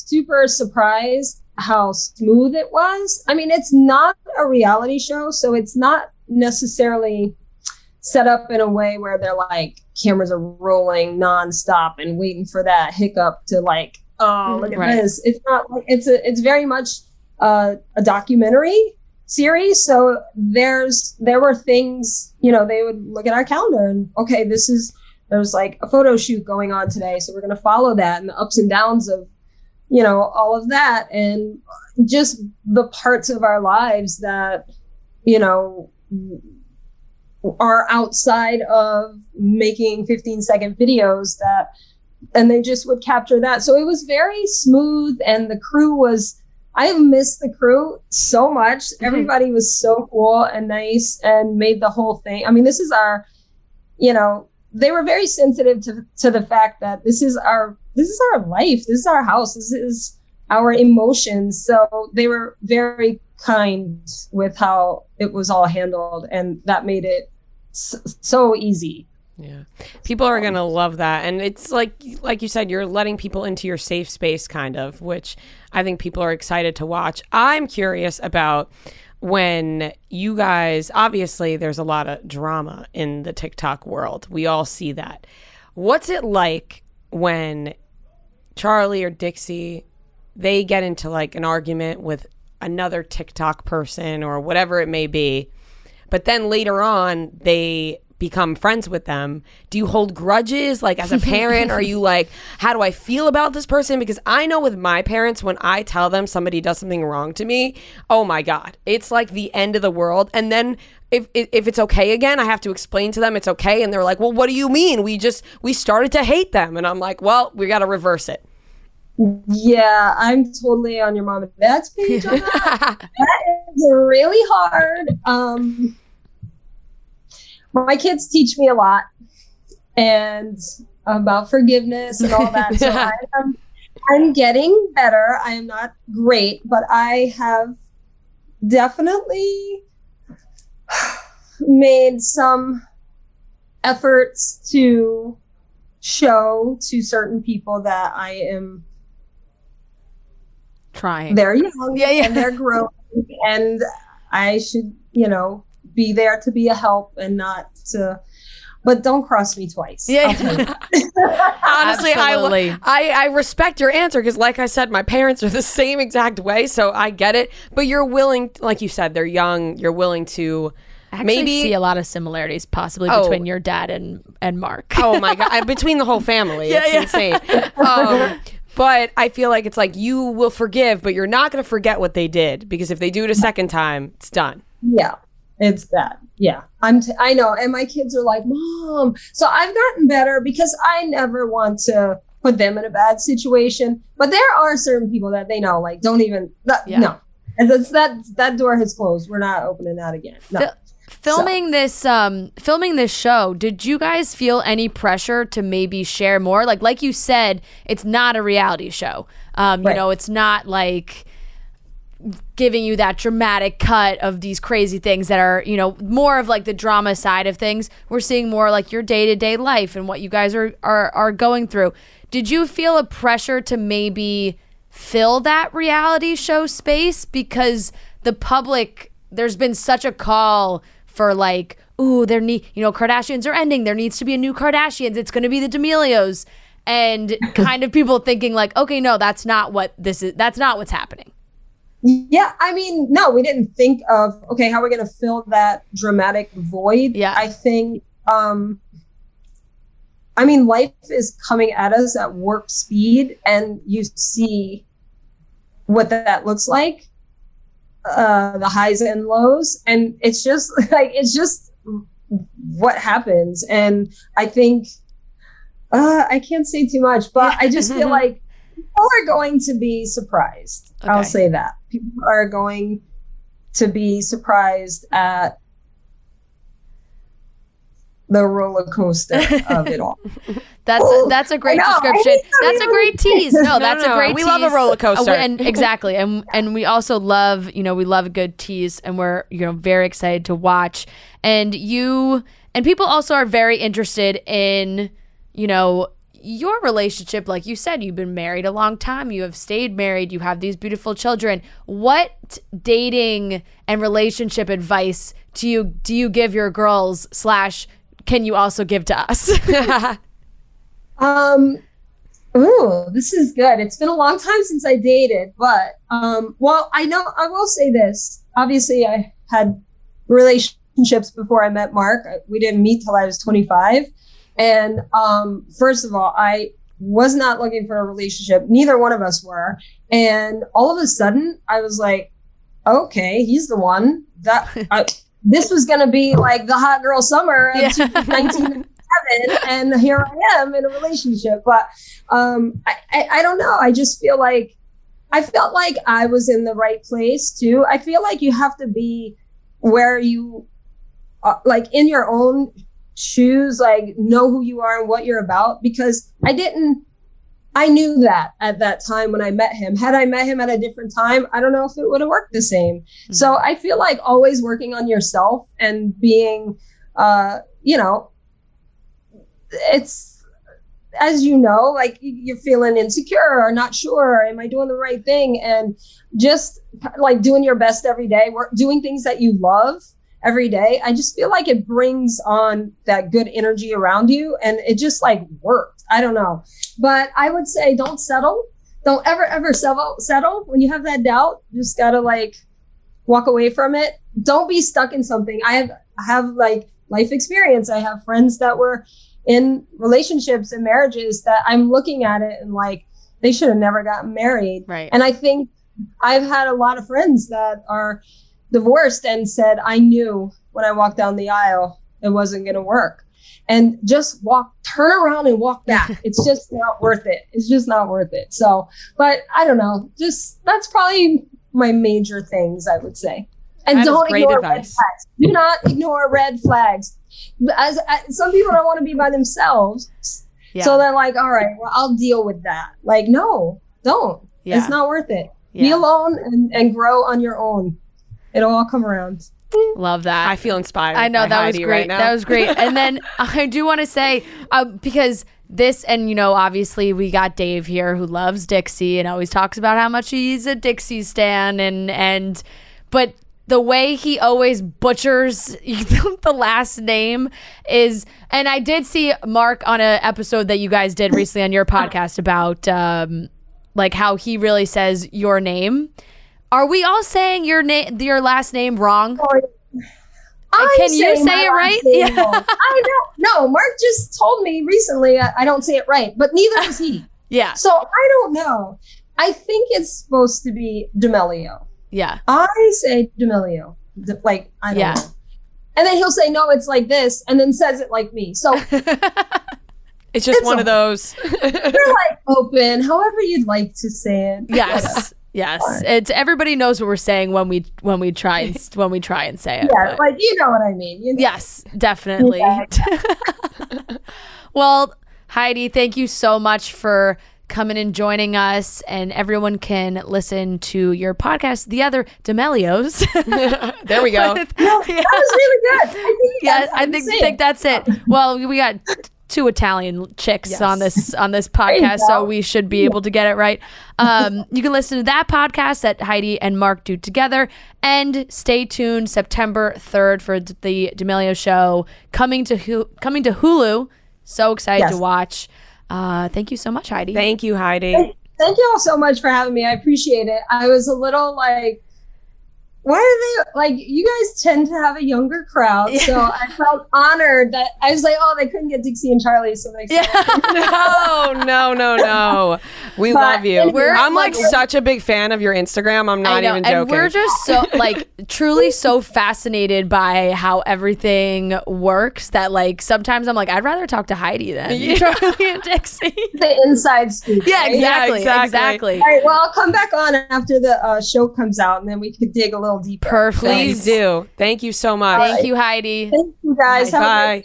super surprised how smooth it was. I mean, it's not a reality show, so it's not necessarily set up in a way where they're like cameras are rolling nonstop and waiting for that hiccup to look at this. It's not like it's very much a documentary series. So there were things, they would look at our calendar and okay, there's like a photo shoot going on today, so we're going to follow that and the ups and downs of all of that, and just the parts of our lives that, are outside of making 15-second videos and they just would capture that. So it was very smooth, and the crew I missed the crew so much. Mm-hmm. Everybody was so cool and nice and made the whole thing. I mean, this is our, they were very sensitive to the fact that this is our life. This is our house. This is our emotions. So they were very kind with how it was all handled, and that made it so easy. Yeah. People are going to love that. And it's like you said, you're letting people into your safe space kind of, which I think people are excited to watch. I'm curious about when you guys, obviously there's a lot of drama in the TikTok world. We all see that. What's it like when Charli or Dixie, they get into like an argument with another TikTok person or whatever it may be, but then later on they become friends with them? Do you hold grudges? Like as a parent, are you like, how do I feel about this person? Because I know with my parents, when I tell them somebody does something wrong to me, oh my God, it's like the end of the world. And then if it's okay again, I have to explain to them it's okay. And they're like, well, what do you mean? We started to hate them. And I'm like, well, we got to reverse it. Yeah, I'm totally on your mom and dad's page on that. That is really hard. My kids teach me a lot and about forgiveness and all that. So I'm getting better. I am not great, but I have definitely made some efforts to show to certain people that I am trying. They're young and they're growing, and I should, be there to be a help and not to, but don't cross me twice. Yeah. Honestly, I respect your answer because like I said, my parents are the same exact way, so I get it. But you're willing, like you said, they're young, you're willing to maybe see a lot of similarities possibly between your dad and Mark. Oh my God. Between the whole family. It's insane. But I feel like it's like you will forgive, but you're not going to forget what they did, because if they do it a second time, it's done. Yeah, it's bad. Yeah, I know. And my kids are like, Mom. So I've gotten better because I never want to put them in a bad situation. But there are certain people that they know, like, don't even, no. And that door has closed. We're not opening that again. No. Filming this show, did you guys feel any pressure to maybe share more? Like you said, it's not a reality show. It's not like giving you that dramatic cut of these crazy things that are, more of like the drama side of things. We're seeing more like your day-to-day life and what you guys are going through. Did you feel a pressure to maybe fill that reality show space? Because the public, there's been such a call for like, ooh, Kardashians are ending. There needs to be a new Kardashians. It's going to be the D'Amelios. And kind of people thinking like, okay, no, that's not what this is. That's not what's happening. Yeah, I mean, no, we didn't think of, okay, how are we going to fill that dramatic void? Yeah. I think, life is coming at us at warp speed, and you see what that looks like, the highs and lows. And it's just what happens. And I think, I can't say too much, but I just feel like people are going to be surprised. Okay. I'll say that. People are going to be surprised at the roller coaster of it all. That's a great description. That's a great tease. No, that's a great we tease. We love a roller coaster. Exactly. And we also love, we love a good tease, and we're, very excited to watch. And people also are very interested in, your relationship. Like you said, you've been married a long time. You have stayed married. You have these beautiful children. What dating and relationship advice do you give your girls / can you also give to us? Ooh, this is good. It's been a long time since I dated, but I will say this. Obviously, I had relationships before I met Mark. We didn't meet till I was 25. And first of all, I was not looking for a relationship. Neither one of us were. And all of a sudden, I was like, okay, he's the one. This was going to be like the hot girl summer of 1997, and here I am in a relationship. But I don't know. I just feel like I felt like I was in the right place too. I feel like you have to be where you like in your own shoes, like know who you are and what you're about, because I knew that at that time when I met him. Had I met him at a different time, I don't know if it would have worked the same. Mm-hmm. So I feel like always working on yourself and being, it's, as like you're feeling insecure or not sure, am I doing the right thing? And just like doing your best every day, doing things that you love every day, I just feel like it brings on that good energy around you, and it just like worked. I don't know, but I would say don't settle. Don't ever settle when you have that doubt. You just gotta like walk away from it. Don't be stuck in something. I have like life experience. I have friends that were in relationships and marriages that I'm looking at it and like, they should have never gotten married. Right. And I think I've had a lot of friends that are divorced and said, I knew when I walked down the aisle, it wasn't going to work. And just turn around and walk back. It's just not worth it. It's just not worth it. So, but I don't know, that's probably my major things, I would say. And don't ignore red flags. Do not ignore red flags. As some people don't want to be by themselves. Yeah. So they're like, all right, well, I'll deal with that. Like, no, don't. Yeah. It's not worth it. Yeah. Be alone and grow on your own. It'll all come around. Love that. I feel inspired. I know, that was great. Right now. That was great. And then I do want to say, because this, and you know, obviously we got Dave here who loves Dixie and always talks about how much he's a Dixie stan, but the way he always butchers the last name is, and I did see Mark on an episode that you guys did recently on your podcast about like how he really says your name. Are we all saying your last name wrong? Can you say it right? Yeah. I don't know. Mark just told me recently I don't say it right, but neither does he. Yeah. So I don't know. I think it's supposed to be D'Amelio. Yeah. I say D'Amelio. Like, I don't know. And then he'll say, no, it's like this, and then says it like me. So it's just one of those. You're like open, however you'd like to say it. Yes. Yes, it's everybody knows what we're saying when we try and say it. Yeah, like you know what I mean. You know? Yes, definitely. Yeah. Well, Heidi, thank you so much for coming and joining us, and everyone can listen to your podcast, The Other D'Amelios. There we go. That was really good. I think that's it. Well, we got 2 Italian chicks on this podcast, so we should be able to get it right. You can listen to that podcast that Heidi and Mark do together, and stay tuned September 3rd for the D'Amelio show coming to Hulu. So excited to watch. Thank you so much, Heidi. Thank you, Heidi. Thank you all so much for having me. I appreciate it. I was a little like, why are they like, you guys tend to have a younger crowd. So I felt honored that I was like, oh, they couldn't get Dixie and Charli. So they No. We love you. I'm like such a big fan of your Instagram. I'm not even joking. And we're just so like truly so fascinated by how everything works that like sometimes I'm like, I'd rather talk to Heidi than Charli and Dixie. The inside scoop. Yeah, exactly. All right, well, I'll come back on after the show comes out, and then we could dig a little deeper. Perfect. Please do. Thank you so much. Thank you, Heidi. Thank you, guys. Bye.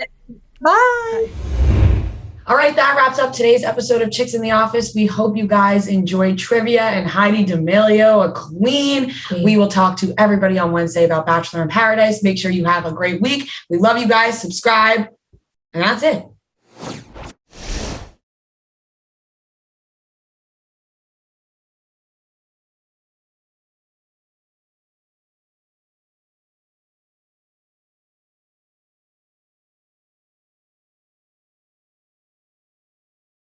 Bye. All right, that wraps up today's episode of Chicks in the Office. We hope you guys enjoyed trivia and Heidi D'Amelio, a queen. We will talk to everybody on Wednesday about Bachelor in Paradise. Make sure you have a great week. We love you guys. Subscribe. And that's it.